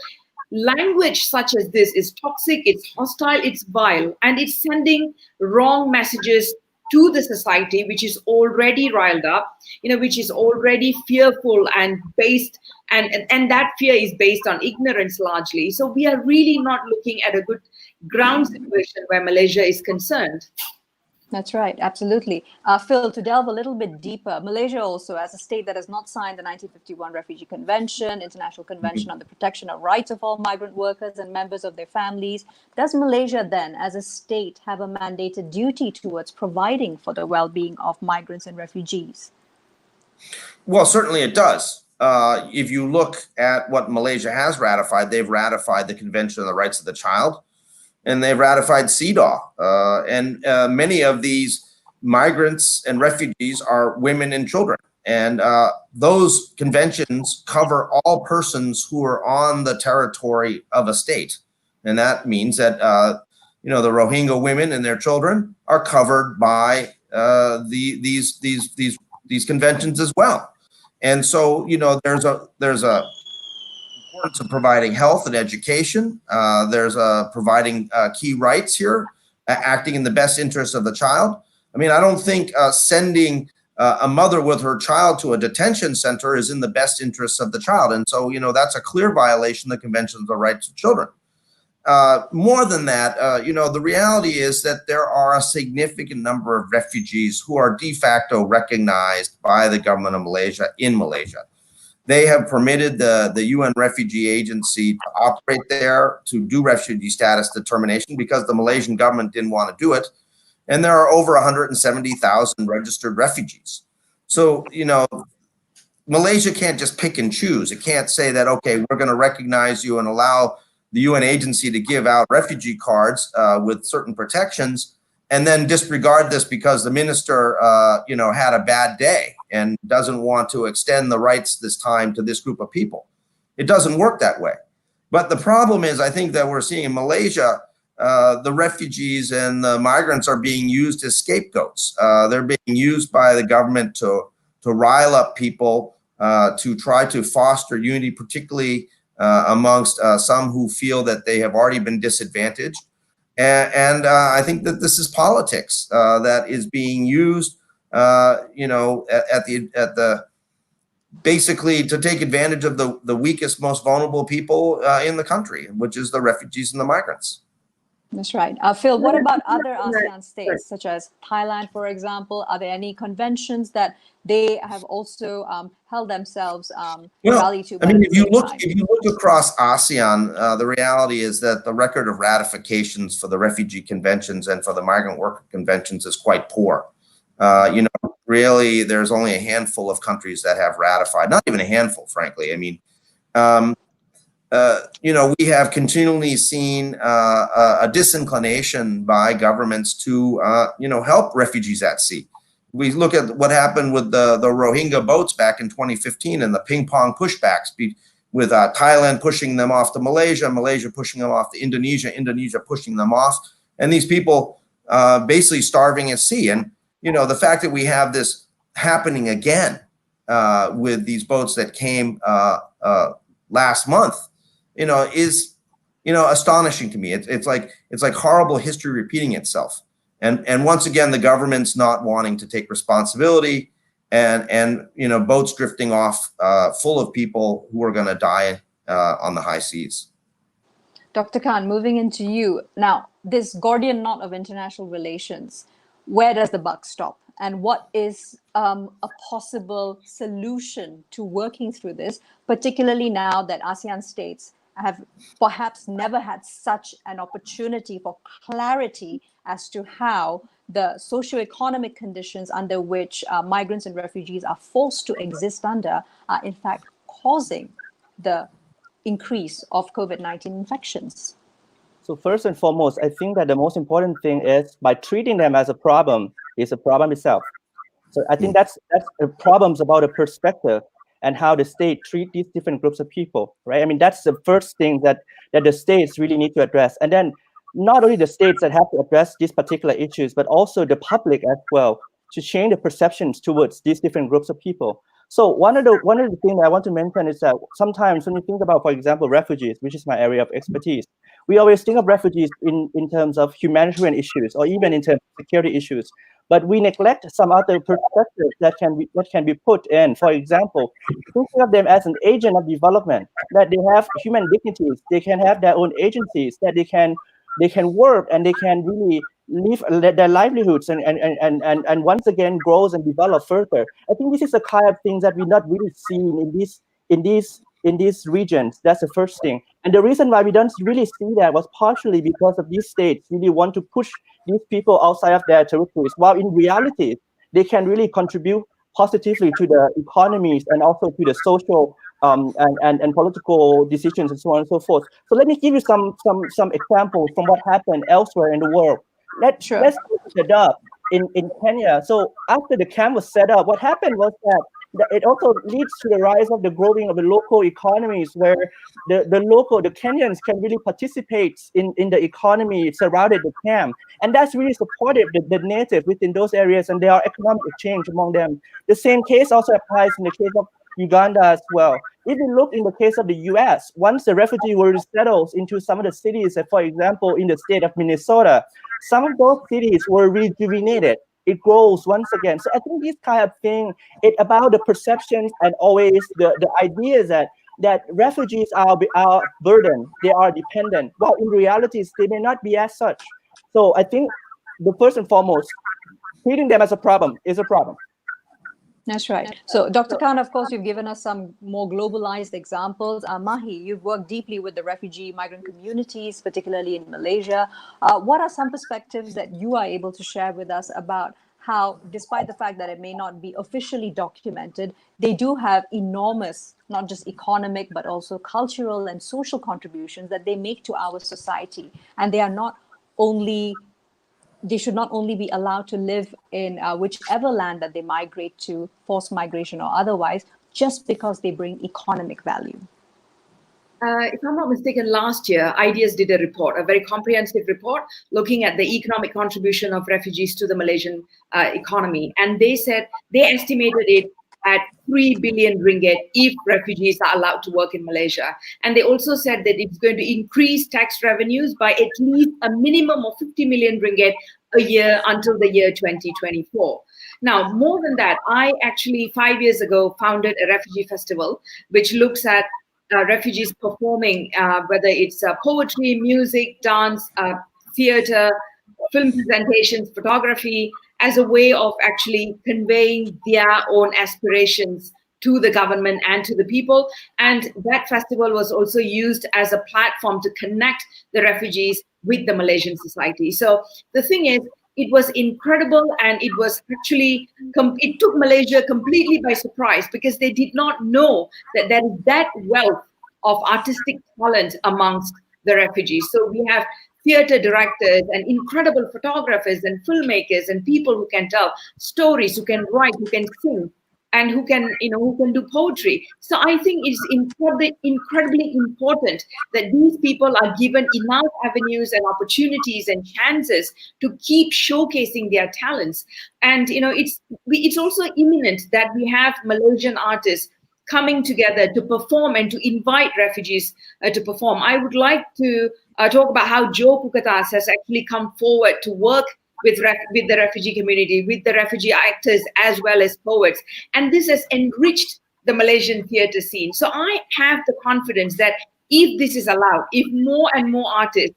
language such as this is toxic, it's hostile, it's vile, and it's sending wrong messages to the society, which is already riled up, which is already fearful and based, and that fear is based on ignorance largely. So we are really not looking at a good ground situation where Malaysia is concerned. That's right, absolutely. Phil, to delve a little bit deeper, Malaysia also, as a state that has not signed the 1951 Refugee Convention, International Convention on the Protection of Rights of All Migrant Workers and Members of their Families, does Malaysia then, as a state, have a mandated duty towards providing for the well-being of migrants and refugees? Well, certainly it does. If you look at what Malaysia has ratified, they've ratified the Convention on the Rights of the Child, and they've ratified CEDAW. And many of these migrants and refugees are women and children. And those conventions cover all persons who are on the territory of a state. And that means that, the Rohingya women and their children are covered by these conventions as well. And so, there's a importance of providing health and education. There's providing key rights here, acting in the best interest of the child. I mean, I don't think sending a mother with her child to a detention center is in the best interest of the child. And so, that's a clear violation of the Convention on the Rights of Children. More than that, the reality is that there are a significant number of refugees who are de facto recognized by the government of Malaysia in Malaysia. They have permitted the UN Refugee Agency to operate there, to do refugee status determination, because the Malaysian government didn't want to do it. And there are over 170,000 registered refugees. So, Malaysia can't just pick and choose. It can't say that, okay, we're going to recognize you and allow the UN agency to give out refugee cards with certain protections, and then disregard this because the minister, had a bad day and doesn't want to extend the rights this time to this group of people. It doesn't work that way. But the problem is, I think that we're seeing in Malaysia, the refugees and the migrants are being used as scapegoats. They're being used by the government to rile up people, to try to foster unity, particularly amongst some who feel that they have already been disadvantaged. And I think that this is politics that is being used, basically to take advantage of the weakest, most vulnerable people in the country, which is the refugees and the migrants. That's right. Phil, what about other ASEAN states, such as Thailand, for example? Are there any conventions that they have also held themselves rally to? I mean, if you look across ASEAN, the reality is that the record of ratifications for the refugee conventions and for the migrant worker conventions is quite poor. Really, there's only a handful of countries that have ratified. Not even a handful, frankly. I mean, we have continually seen a disinclination by governments to, help refugees at sea. We look at what happened with the Rohingya boats back in 2015 and the ping pong pushbacks with Thailand pushing them off to Malaysia, Malaysia pushing them off to Indonesia, Indonesia pushing them off, and these people basically starving at sea. And, the fact that we have this happening again with these boats that came last month, is, astonishing to me. It's like horrible history repeating itself. And once again, the government's not wanting to take responsibility and boats drifting off full of people who are going to die on the high seas. Dr. Kaan, moving into you. Now, this Gordian knot of international relations, where does the buck stop? And what is a possible solution to working through this, particularly now that ASEAN states have perhaps never had such an opportunity for clarity as to how the socioeconomic conditions under which migrants and refugees are forced to exist under are in fact causing the increase of COVID-19 infections? So first and foremost, I think that the most important thing is by treating them as a problem is a problem itself. So I think that's a problems about a perspective and how the state treat these different groups of people, right? I mean, that's the first thing that the states really need to address. And then not only the states that have to address these particular issues, but also the public as well, to change the perceptions towards these different groups of people. So one of the things that I want to mention is that sometimes when you think about, for example, refugees, which is my area of expertise, we always think of refugees in terms of humanitarian issues or even in terms of security issues, but we neglect some other perspectives that can be put in. For example, thinking of them as an agent of development, that they have human dignities, they can have their own agencies, that they can work and they can really live their livelihoods and once again grows and develop further. I think this is the kind of things that we're not really seeing in these regions. That's the first thing. And the reason why we don't really see that was partially because of these states really want to push these people outside of their territories, while in reality, they can really contribute positively to the economies and also to the social and political decisions and so on and so forth. So let me give you some examples from what happened elsewhere in the world. Let's set up in Kenya. So after the camp was set up, what happened was that it also leads to the rise of the growing of the local economies, where the Kenyans can really participate in the economy surrounded the camp, and that's really supported the native within those areas, and there are economic exchange among them. The same case also applies in the case of Uganda as well. If you look in the case of the US, once the refugees were settled into some of the cities, for example, in the state of Minnesota, some of those cities were rejuvenated. It grows once again. So I think this kind of thing, it's about the perceptions and always the ideas that refugees are burden, they are dependent. Well, in reality, they may not be as such. So I think the first and foremost, treating them as a problem is a problem. That's right. So Dr. Kaan, of course, you've given us some more globalized examples. Mahi, you've worked deeply with the refugee migrant communities, particularly in Malaysia. What are some perspectives that you are able to share with us about how, despite the fact that it may not be officially documented, they do have enormous, not just economic, but also cultural and social contributions that they make to our society. And they should not only be allowed to live in whichever land that they migrate to, forced migration or otherwise, just because they bring economic value. If I'm not mistaken, last year, IDEAS did a report, a very comprehensive report, looking at the economic contribution of refugees to the Malaysian economy. And they said they estimated it at 3 billion ringgit if refugees are allowed to work in Malaysia. And they also said that it's going to increase tax revenues by at least a minimum of 50 million ringgit a year until the year 2024. Now, more than that, I actually 5 years ago founded a refugee festival, which looks at refugees performing, whether it's poetry, music, dance, theater, film presentations, photography, as a way of actually conveying their own aspirations to the government and to the people. And that festival was also used as a platform to connect the refugees with the Malaysian society. So the thing is, it was incredible, and it was actually, it took Malaysia completely by surprise, because they did not know that there is that wealth of artistic talent amongst the refugees. So we have theater directors and incredible photographers and filmmakers and people who can tell stories, who can write, who can sing, and who can do poetry. So I think it's incredibly important that these people are given enough avenues and opportunities and chances to keep showcasing their talents. And it's also imminent that we have Malaysian artists coming together to perform and to invite refugees to perform. I would like to talk about how Joe Pukatas has actually come forward to work with the refugee community, with the refugee actors as well as poets. And this has enriched the Malaysian theatre scene. So I have the confidence that if this is allowed, if more and more artists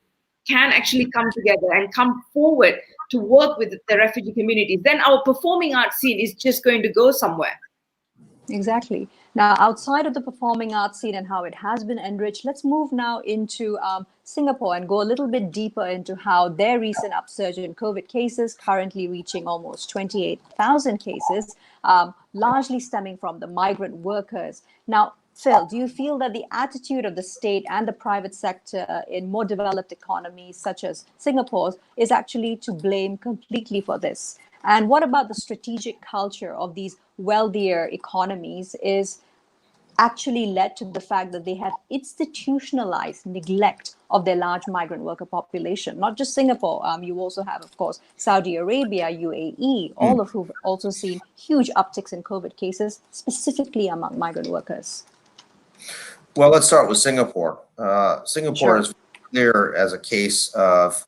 can actually come together and come forward to work with the refugee communities, then our performing arts scene is just going to go somewhere. Exactly. Now, outside of the performing arts scene and how it has been enriched, let's move now into Singapore and go a little bit deeper into how their recent upsurge in COVID cases, currently reaching almost 28,000 cases, largely stemming from the migrant workers. Now, Phil, do you feel that the attitude of the state and the private sector in more developed economies such as Singapore's is actually to blame completely for this? And what about the strategic culture of these wealthier economies is actually led to the fact that they have institutionalized neglect of their large migrant worker population? Not just Singapore, you also have, of course, Saudi Arabia, UAE, all of who've also seen huge upticks in COVID cases, specifically among migrant workers. Well, let's start with Singapore. Singapore is clear as a case of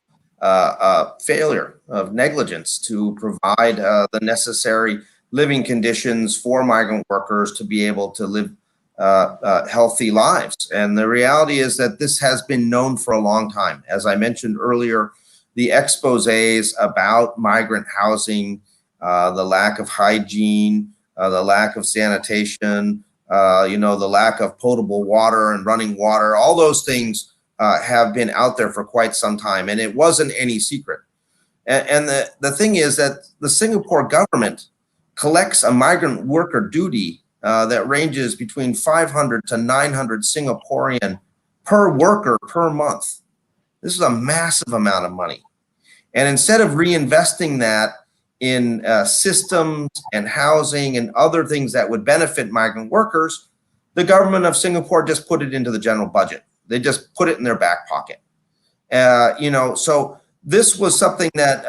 failure, of negligence to provide the necessary living conditions for migrant workers to be able to live healthy lives. And the reality is that this has been known for a long time. As I mentioned earlier, the exposés about migrant housing, the lack of hygiene, the lack of sanitation, the lack of potable water and running water, all those things have been out there for quite some time, and it wasn't any secret. And the thing is that the Singapore government collects a migrant worker duty that ranges between 500 to 900 Singaporean per worker per month. This is a massive amount of money. And instead of reinvesting that in systems and housing and other things that would benefit migrant workers, the government of Singapore just put it into the general budget. They just put it in their back pocket. So this was something that,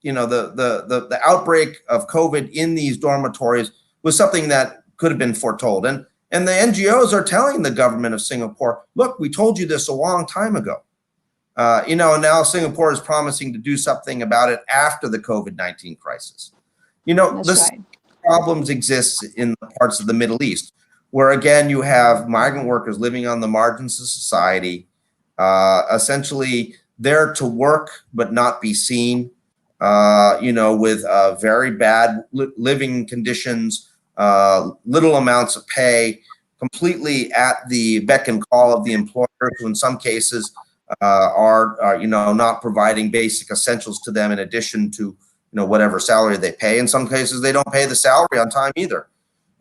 the outbreak of COVID in these dormitories was something that could have been foretold. And the NGOs are telling the government of Singapore, look, we told you this a long time ago. And now Singapore is promising to do something about it after the COVID-19 crisis. Problems exist in the parts of the Middle East, where again, you have migrant workers living on the margins of society, essentially there to work but not be seen, with very bad living conditions, little amounts of pay, completely at the beck and call of the employer, who in some cases are not providing basic essentials to them in addition to whatever salary they pay. In some cases, they don't pay the salary on time either.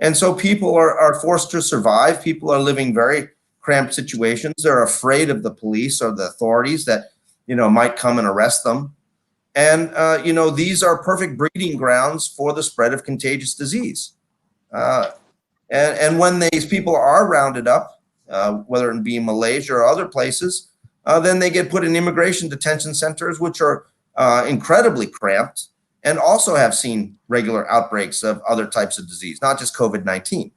And so people are forced to survive. People are living very cramped situations. They're afraid of the police or the authorities that, might come and arrest them. And, these are perfect breeding grounds for the spread of contagious disease. And when these people are rounded up, whether it be Malaysia or other places, then they get put in immigration detention centers, which are incredibly cramped and also have seen regular outbreaks of other types of disease, not just COVID-19.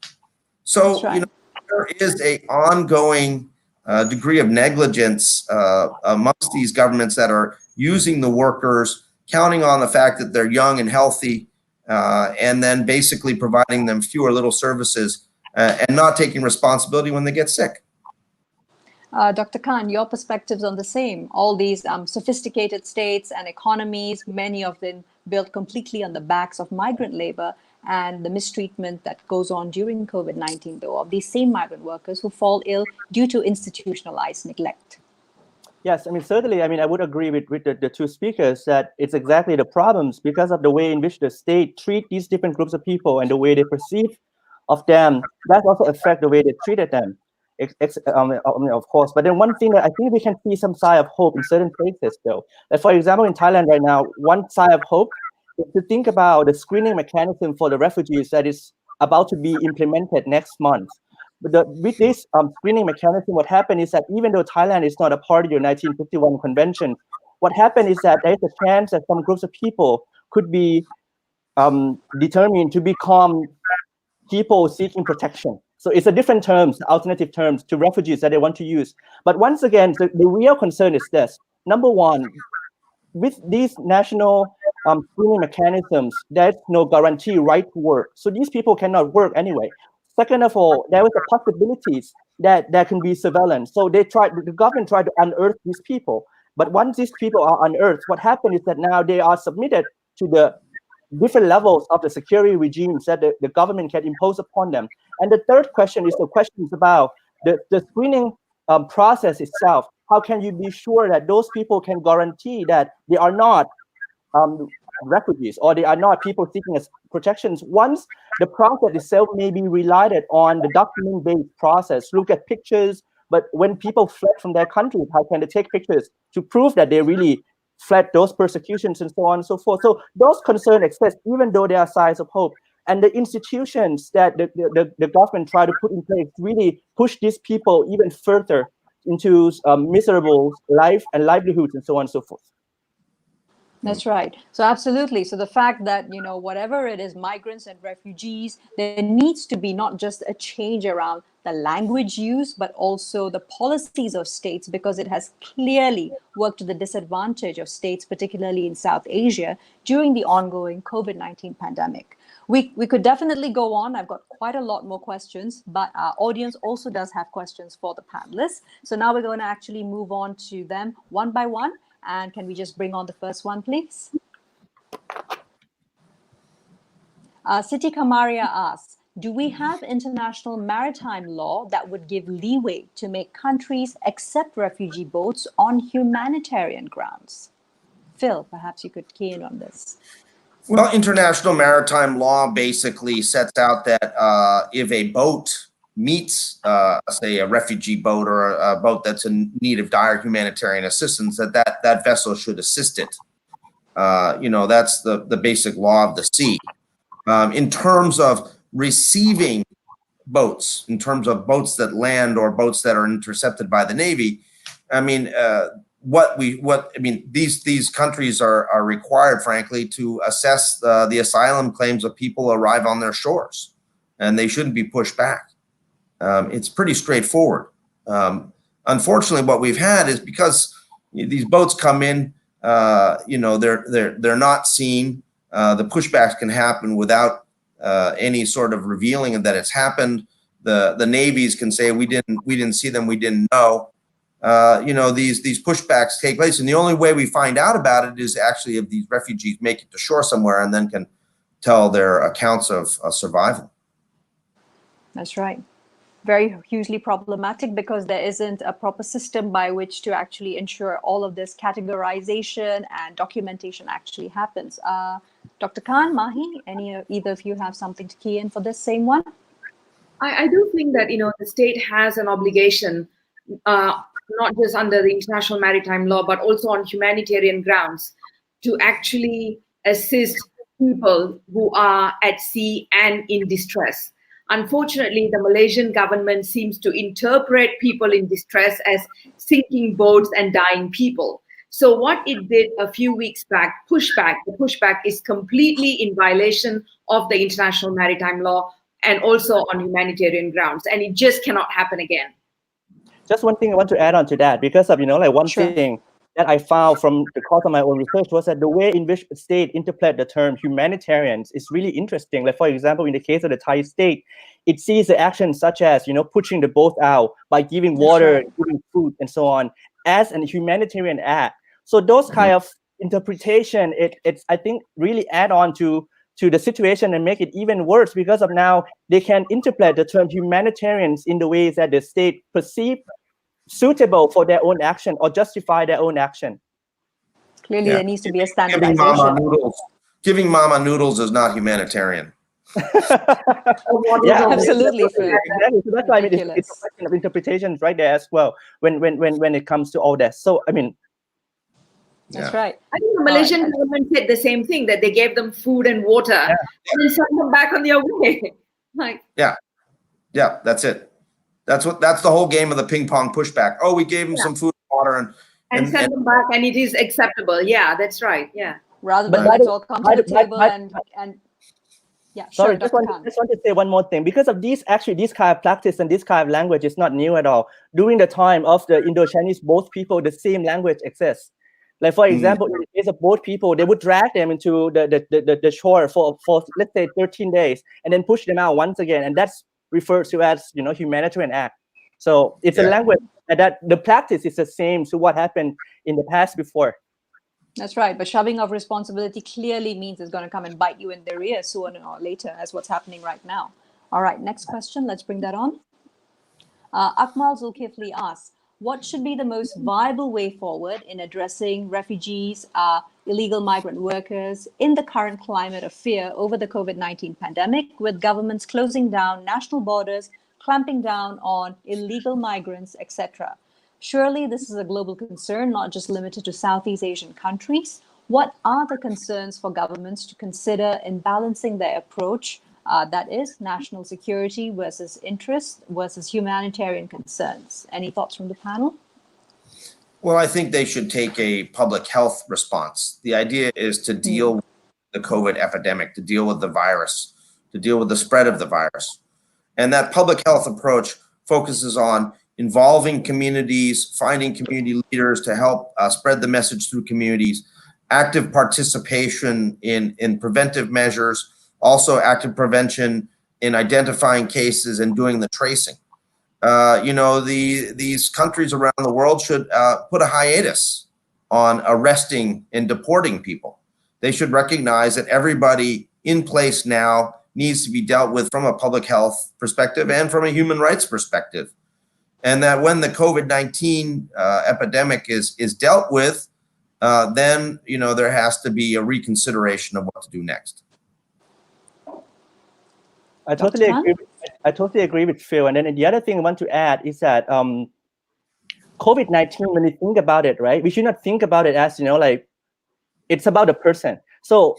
So, there is an ongoing degree of negligence amongst these governments that are using the workers, counting on the fact that they're young and healthy, and then basically providing them fewer little services and not taking responsibility when they get sick. Dr. Kaan, your perspectives on the same. All these sophisticated states and economies, many of them built completely on the backs of migrant labor, and the mistreatment that goes on during COVID-19, though, of these same migrant workers who fall ill due to institutionalized neglect. Yes, certainly, I would agree with the two speakers that it's exactly the problems because of the way in which the state treat these different groups of people and the way they perceive of them. That also affects the way they treated them, of course. But then one thing that I think we can see some sign of hope in certain places, though. Like for example, in Thailand right now, one sign of hope is to think about the screening mechanism for the refugees that is about to be implemented next month. But with this screening mechanism, what happened is that even though Thailand is not a part of the 1951 convention, what happened is that there is a chance that some groups of people could be determined to become people seeking protection. So it's a different terms, alternative terms to refugees that they want to use. But once again, the real concern is this. Number one, with these national screening mechanisms, there's no guarantee right to work. So these people cannot work anyway. Second of all, there is a possibilities that there can be surveillance. So the government tried to unearth these people. But once these people are unearthed, what happened is that now they are submitted to the different levels of the security regimes that the government can impose upon them. And the third question is the questions about the screening process itself. How can you be sure that those people can guarantee that they are not refugees or they are not people seeking protections? Once the process itself may be relied on the document-based process, look at pictures, but when people fled from their countries, how can they take pictures to prove that they really fled those persecutions and so on and so forth? So those concerns exist, even though there are signs of hope. And the institutions that the government try to put in place really push these people even further into miserable life and livelihoods and so on and so forth. That's right. So absolutely. So the fact that, whatever it is, migrants and refugees, there needs to be not just a change around the language use, but also the policies of states, because it has clearly worked to the disadvantage of states, particularly in South Asia, during the ongoing COVID-19 pandemic. We could definitely go on. I've got quite a lot more questions, but our audience also does have questions for the panelists. So now we're going to actually move on to them one by one. And can we just bring on the first one, please? Siti Kamaria asks, do we have international maritime law that would give leeway to make countries accept refugee boats on humanitarian grounds? Phil, perhaps you could key in on this. Well, international maritime law basically sets out that if a boat meets, say, a refugee boat or a boat that's in need of dire humanitarian assistance, that vessel should assist it. That's the basic law of the sea. In terms of receiving boats, in terms of boats that land or boats that are intercepted by the Navy, I mean, these countries are required, frankly, to assess the asylum claims of people who arrive on their shores, and they shouldn't be pushed back. It's pretty straightforward. Unfortunately, what we've had is because these boats come in, they're not seen. The pushbacks can happen without any sort of revealing that it's happened. The navies can say we didn't see them, we didn't know. These pushbacks take place, and the only way we find out about it is actually if these refugees make it to shore somewhere and then can tell their accounts of survival. That's right. Very hugely problematic because there isn't a proper system by which to actually ensure all of this categorization and documentation actually happens. Dr. Kaan, Mahi, either of you have something to key in for this same one? I do think that, the state has an obligation, not just under the international maritime law, but also on humanitarian grounds, to actually assist people who are at sea and in distress. Unfortunately, the Malaysian government seems to interpret people in distress as sinking boats and dying people. So what it did a few weeks back, the pushback is completely in violation of the international maritime law and also on humanitarian grounds. And it just cannot happen again. Just one thing I want to add on to that, because of, one thing that I found from the course of my own research was that the way in which the state interpret the term humanitarians is really interesting. Like, for example, in the case of the Thai state, it sees the actions such as, pushing the boat out by giving water, giving food, and so on, as a humanitarian act. So those kind of interpretation, it's I think, really add on to the situation and make it even worse, because of now they can interpret the term humanitarians in the ways that the state perceive suitable for their own action or justify their own action. Clearly, there needs to be a standardization. Giving mama noodles is not humanitarian. Yeah, absolutely. Exactly. So that's why it's a question of interpretations right there as well when it comes to all that. So that's right. I think the Malaysian government said the same thing, that they gave them food and water and then sent them back on their way. That's it. That's the whole game of the ping pong pushback. Oh, we gave them some food and water and send them back, and it is acceptable. Yeah, that's right. Yeah. Rather than let's all come to the table and sorry, just want to say one more thing. Because of this kind of practice and this kind of language is not new at all. During the time of the Indo-Chinese both people, the same language exists. Like, for example, in the case of boat people, they would drag them into the shore for let's say 13 days and then push them out once again. And that's referred to as, humanitarian act. So it's a language that the practice is the same to what happened in the past before. That's right. But shoving of responsibility clearly means it's going to come and bite you in the rear sooner or later, as what's happening right now. All right, next question. Let's bring that on. Akmal Zulkifli asks, what should be the most viable way forward in addressing refugees, illegal migrant workers in the current climate of fear over the COVID-19 pandemic, with governments closing down national borders, clamping down on illegal migrants, etc.? Surely this is a global concern, not just limited to Southeast Asian countries. What are the concerns for governments to consider in balancing their approach, that is national security versus interest versus humanitarian concerns? Any thoughts from the panel? Well, I think they should take a public health response. The idea is to deal with the COVID epidemic, to deal with the virus, to deal with the spread of the virus. And that public health approach focuses on involving communities, finding community leaders to help spread the message through communities, active participation in preventive measures, also active prevention in identifying cases and doing the tracing. These countries around the world should put a hiatus on arresting and deporting people. They should recognize that everybody in place now needs to be dealt with from a public health perspective and from a human rights perspective. And that when the COVID-19 epidemic is dealt with, then there has to be a reconsideration of what to do next. I totally agree with Phil. And then the other thing I want to add is that COVID-19, when we think about it, right, we should not think about it as, like it's about a person. So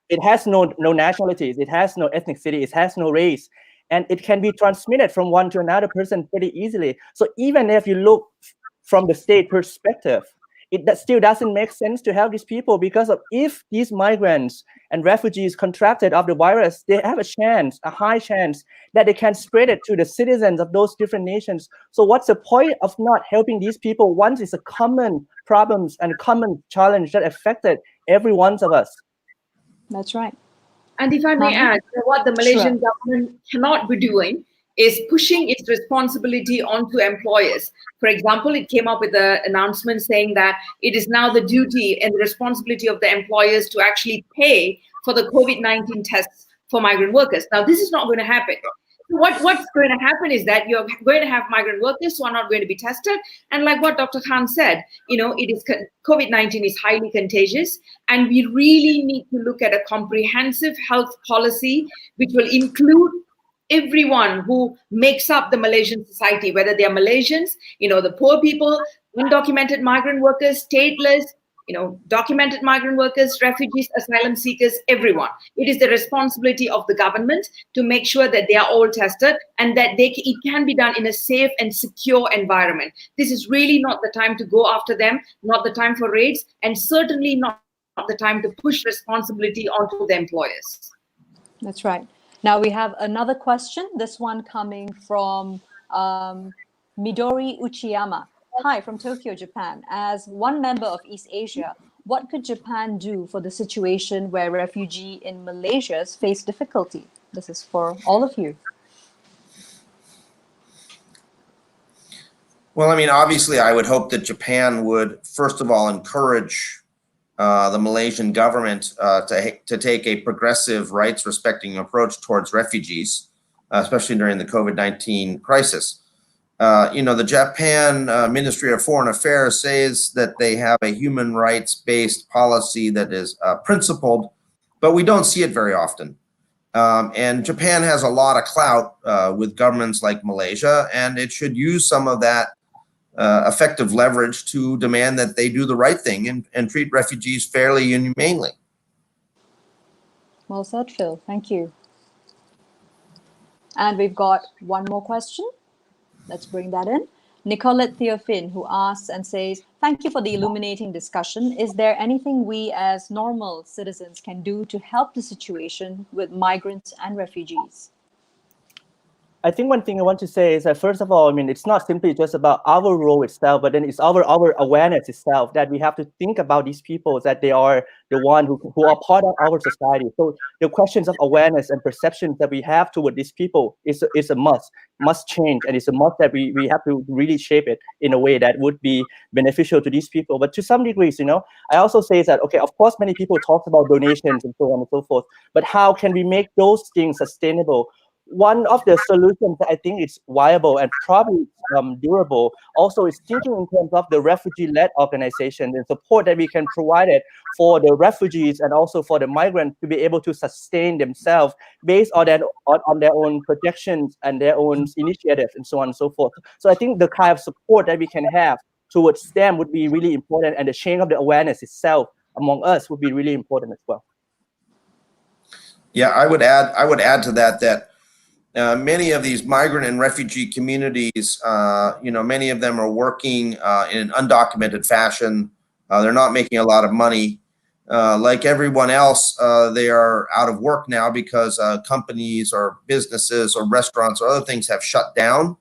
it has no nationalities, it has no ethnicity, it has no race, and it can be transmitted from one to another person pretty easily. So even if you look from the state perspective, that still doesn't make sense to help these people, because if these migrants and refugees contracted of the virus, they have a high chance that they can spread it to the citizens of those different nations. So what's the point of not helping these people once it's a common problems and a common challenge that affected every one of us? That's right. And if I may add, what the Malaysian government cannot be doing is pushing its responsibility onto employers. For example, it came up with an announcement saying that it is now the duty and the responsibility of the employers to actually pay for the COVID-19 tests for migrant workers. Now, this is not going to happen. What's going to happen is that you're going to have migrant workers who are not going to be tested. And like what Dr. Kaan said, COVID-19 is highly contagious, and we really need to look at a comprehensive health policy, which will include everyone who makes up the Malaysian society, whether they are Malaysians, the poor people, undocumented migrant workers, stateless, documented migrant workers, refugees, asylum seekers, everyone. It is the responsibility of the government to make sure that they are all tested and that it can be done in a safe and secure environment. This is really not the time to go after them, not the time for raids, and certainly not the time to push responsibility onto the employers. That's right. Now we have another question, this one coming from Midori Uchiyama. Hi, from Tokyo, Japan. As one member of East Asia, what could Japan do for the situation where refugees in Malaysia face difficulty? This is for all of you. Well, obviously, I would hope that Japan would, first of all, encourage the Malaysian government to take a progressive, rights-respecting approach towards refugees, especially during the COVID-19 crisis. The Japan Ministry of Foreign Affairs says that they have a human rights-based policy that is principled, but we don't see it very often. And Japan has a lot of clout with governments like Malaysia, and it should use some of that effective leverage to demand that they do the right thing and treat refugees fairly and humanely. Well said, Phil. Thank you. And we've got one more question. Let's bring that in. Nicolette Theophin, who asks and says, thank you for the illuminating discussion. Is there anything we as normal citizens can do to help the situation with migrants and refugees? I think one thing I want to say is that, first of all, I mean, it's not simply just about our role itself, but then it's our awareness itself, that we have to think about these people, that they are the one who are part of our society. So the questions of awareness and perceptions that we have toward these people is a must change, and it's a must that we have to really shape it in a way that would be beneficial to these people. But to some degrees, I also say that, okay, of course, many people talk about donations and so on and so forth, but how can we make those things sustainable? One of the solutions that I think is viable and probably durable also is thinking in terms of the refugee-led organization and support that we can provide it for the refugees and also for the migrants to be able to sustain themselves based on their own projections and their own initiatives and so on and so forth. So I think the kind of support that we can have towards them would be really important, and the change of the awareness itself among us would be really important as well. Yeah, I would add to that many of these migrant and refugee communities, many of them are working in an undocumented fashion. They're not making a lot of money. Like everyone else, they are out of work now because companies or businesses or restaurants or other things have shut down.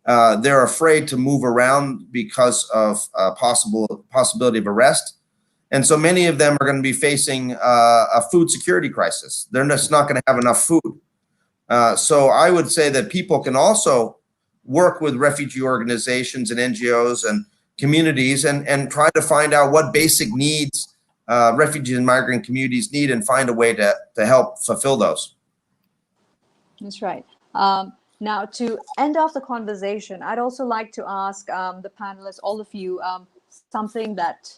They're afraid to move around because of possibility of arrest. And so many of them are going to be facing a food security crisis. They're just not going to have enough food. So I would say that people can also work with refugee organizations and NGOs and communities and try to find out what basic needs refugee and migrant communities need and find a way to help fulfill those. That's right. Now, to end off the conversation, I'd also like to ask the panelists, all of you, something that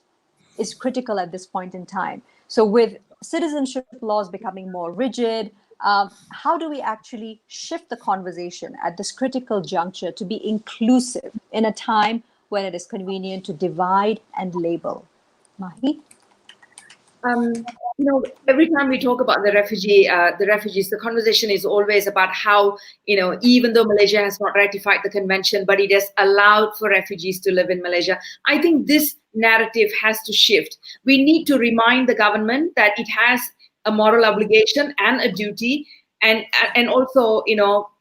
is critical at this point in time. So with citizenship laws becoming more rigid, how do we actually shift the conversation at this critical juncture to be inclusive in a time when it is convenient to divide and label? Mahi? Every time we talk about the refugees, the conversation is always about how, even though Malaysia has not ratified the convention, but it has allowed for refugees to live in Malaysia. I think this narrative has to shift. We need to remind the government that it has a moral obligation and a duty, and also,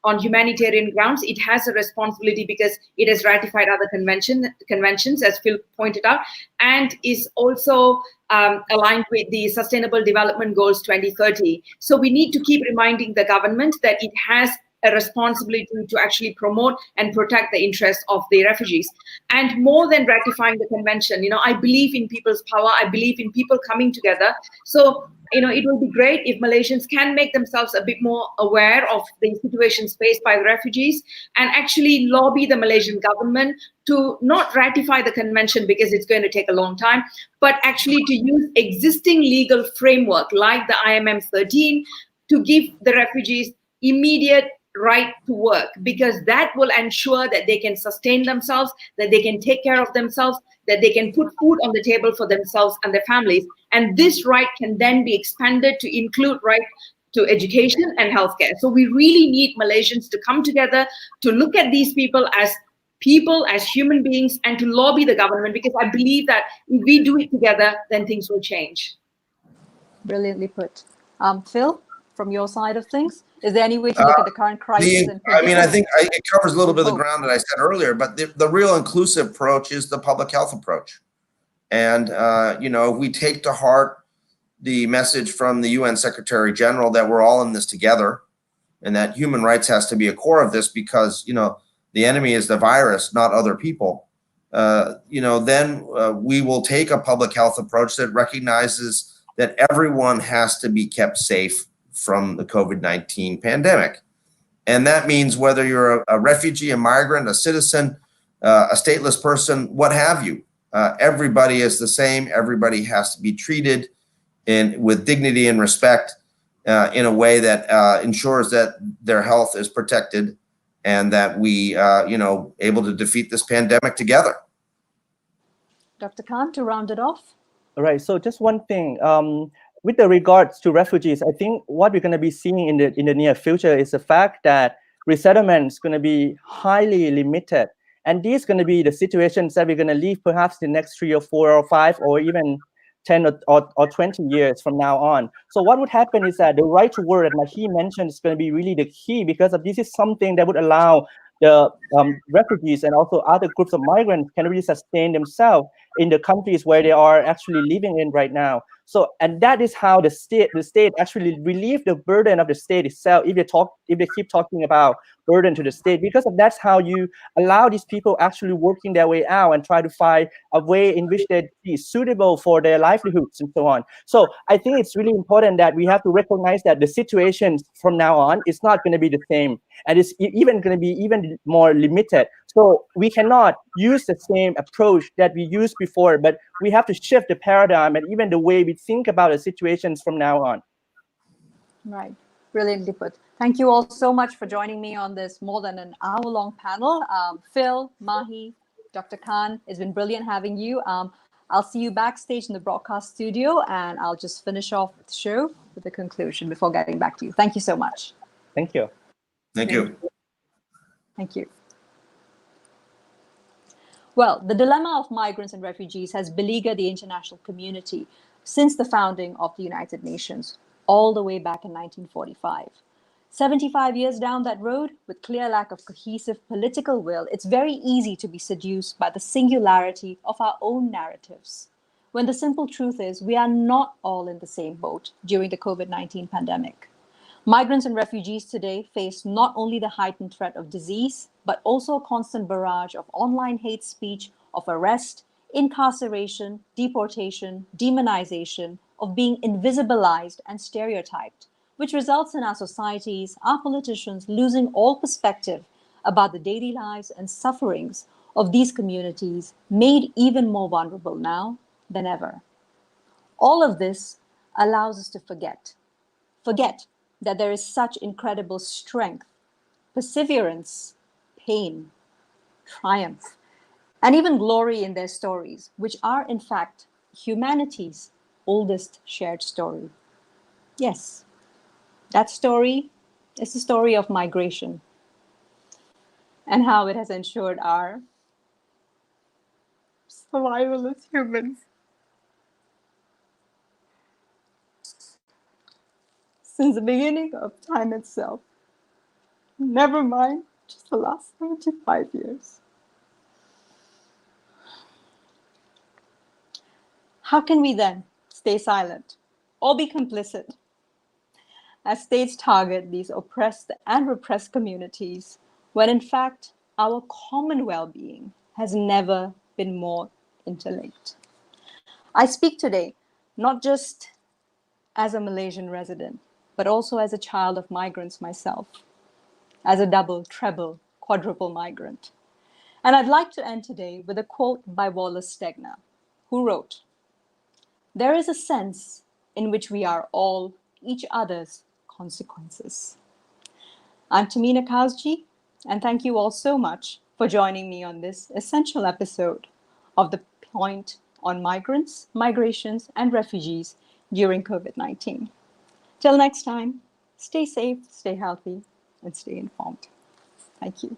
on humanitarian grounds, it has a responsibility because it has ratified other conventions, as Phil pointed out, and is also aligned with the Sustainable Development Goals 2030. So we need to keep reminding the government that it has a responsibility to actually promote and protect the interests of the refugees. And more than ratifying the convention, I believe in people's power. I believe in people coming together. So, it will be great if Malaysians can make themselves a bit more aware of the situations faced by the refugees and actually lobby the Malaysian government to not ratify the convention because it's going to take a long time, but actually to use existing legal framework like the IMM 13 to give the refugees immediate right to work, because that will ensure that they can sustain themselves, that they can take care of themselves, that they can put food on the table for themselves and their families. And this right can then be expanded to include right to education and healthcare. So we really need Malaysians to come together to look at these people, as human beings, and to lobby the government, because I believe that if we do it together, then things will change. Brilliantly put. Phil, from your side of things, is there any way to look at the current crisis? I think it covers a little bit of the ground that I said earlier, but the real inclusive approach is the public health approach. And, if we take to heart the message from the UN Secretary General that we're all in this together and that human rights has to be a core of this because, the enemy is the virus, not other people, then we will take a public health approach that recognizes that everyone has to be kept safe from the COVID-19 pandemic. And that means whether you're a refugee, a migrant, a citizen, a stateless person, what have you, everybody is the same. Everybody has to be treated with dignity and respect in a way that ensures that their health is protected and that we, able to defeat this pandemic together. Dr. Kaan, to round it off. All right, so just one thing. With the regards to refugees, I think what we're going to be seeing in the near future is the fact that resettlement is going to be highly limited. And these are going to be the situations that we're going to leave perhaps the next 3 or 4 or 5 or even 10 or 20 years from now on. So what would happen is that the right to work that Mahi mentioned is going to be really the key, because of this is something that would allow the refugees and also other groups of migrants can really sustain themselves in the countries where they are actually living in right now. So, and that is how the state actually relieve the burden of the state itself. If they keep talking about burden to the state, because of that's how you allow these people actually working their way out and try to find a way in which they be suitable for their livelihoods and so on. So I think it's really important that we have to recognize that the situation from now on is not going to be the same, and it's even going to be even more limited. So we cannot use the same approach that we used before, but we have to shift the paradigm and even the way we think about the situations from now on. Right. Brilliantly put. Thank you all so much for joining me on this more than an hour-long panel. Phil, Mahi, Dr. Kaan, it's been brilliant having you. I'll see you backstage in the broadcast studio, and I'll just finish off the show with a conclusion before getting back to you. Thank you so much. Thank you. Thank you. Thank you. Well, the dilemma of migrants and refugees has beleaguered the international community since the founding of the United Nations, all the way back in 1945. 75 years down that road, with clear lack of cohesive political will, it's very easy to be seduced by the singularity of our own narratives, when the simple truth is we are not all in the same boat during the COVID-19 pandemic. Migrants and refugees today face not only the heightened threat of disease, but also a constant barrage of online hate speech, of arrest, incarceration, deportation, demonization, of being invisibilized and stereotyped, which results in our societies, our politicians losing all perspective about the daily lives and sufferings of these communities, made even more vulnerable now than ever. All of this allows us to forget that there is such incredible strength, perseverance, pain, triumph, and even glory in their stories, which are in fact humanity's oldest shared story. Yes, that story is the story of migration and how it has ensured our survival as humans. Since the beginning of time itself. Never mind just the last 75 years. How can we then stay silent or be complicit as states target these oppressed and repressed communities when in fact our common well-being has never been more interlinked? I speak today not just as a Malaysian resident, but also as a child of migrants myself, as a double, treble, quadruple migrant. And I'd like to end today with a quote by Wallace Stegner, who wrote, "There is a sense in which we are all each other's consequences." I'm Tehmina Kaoosji, and thank you all so much for joining me on this essential episode of The Point on Migrants, Migrations, and Refugees during COVID-19. Till next time, stay safe, stay healthy, and stay informed. Thank you.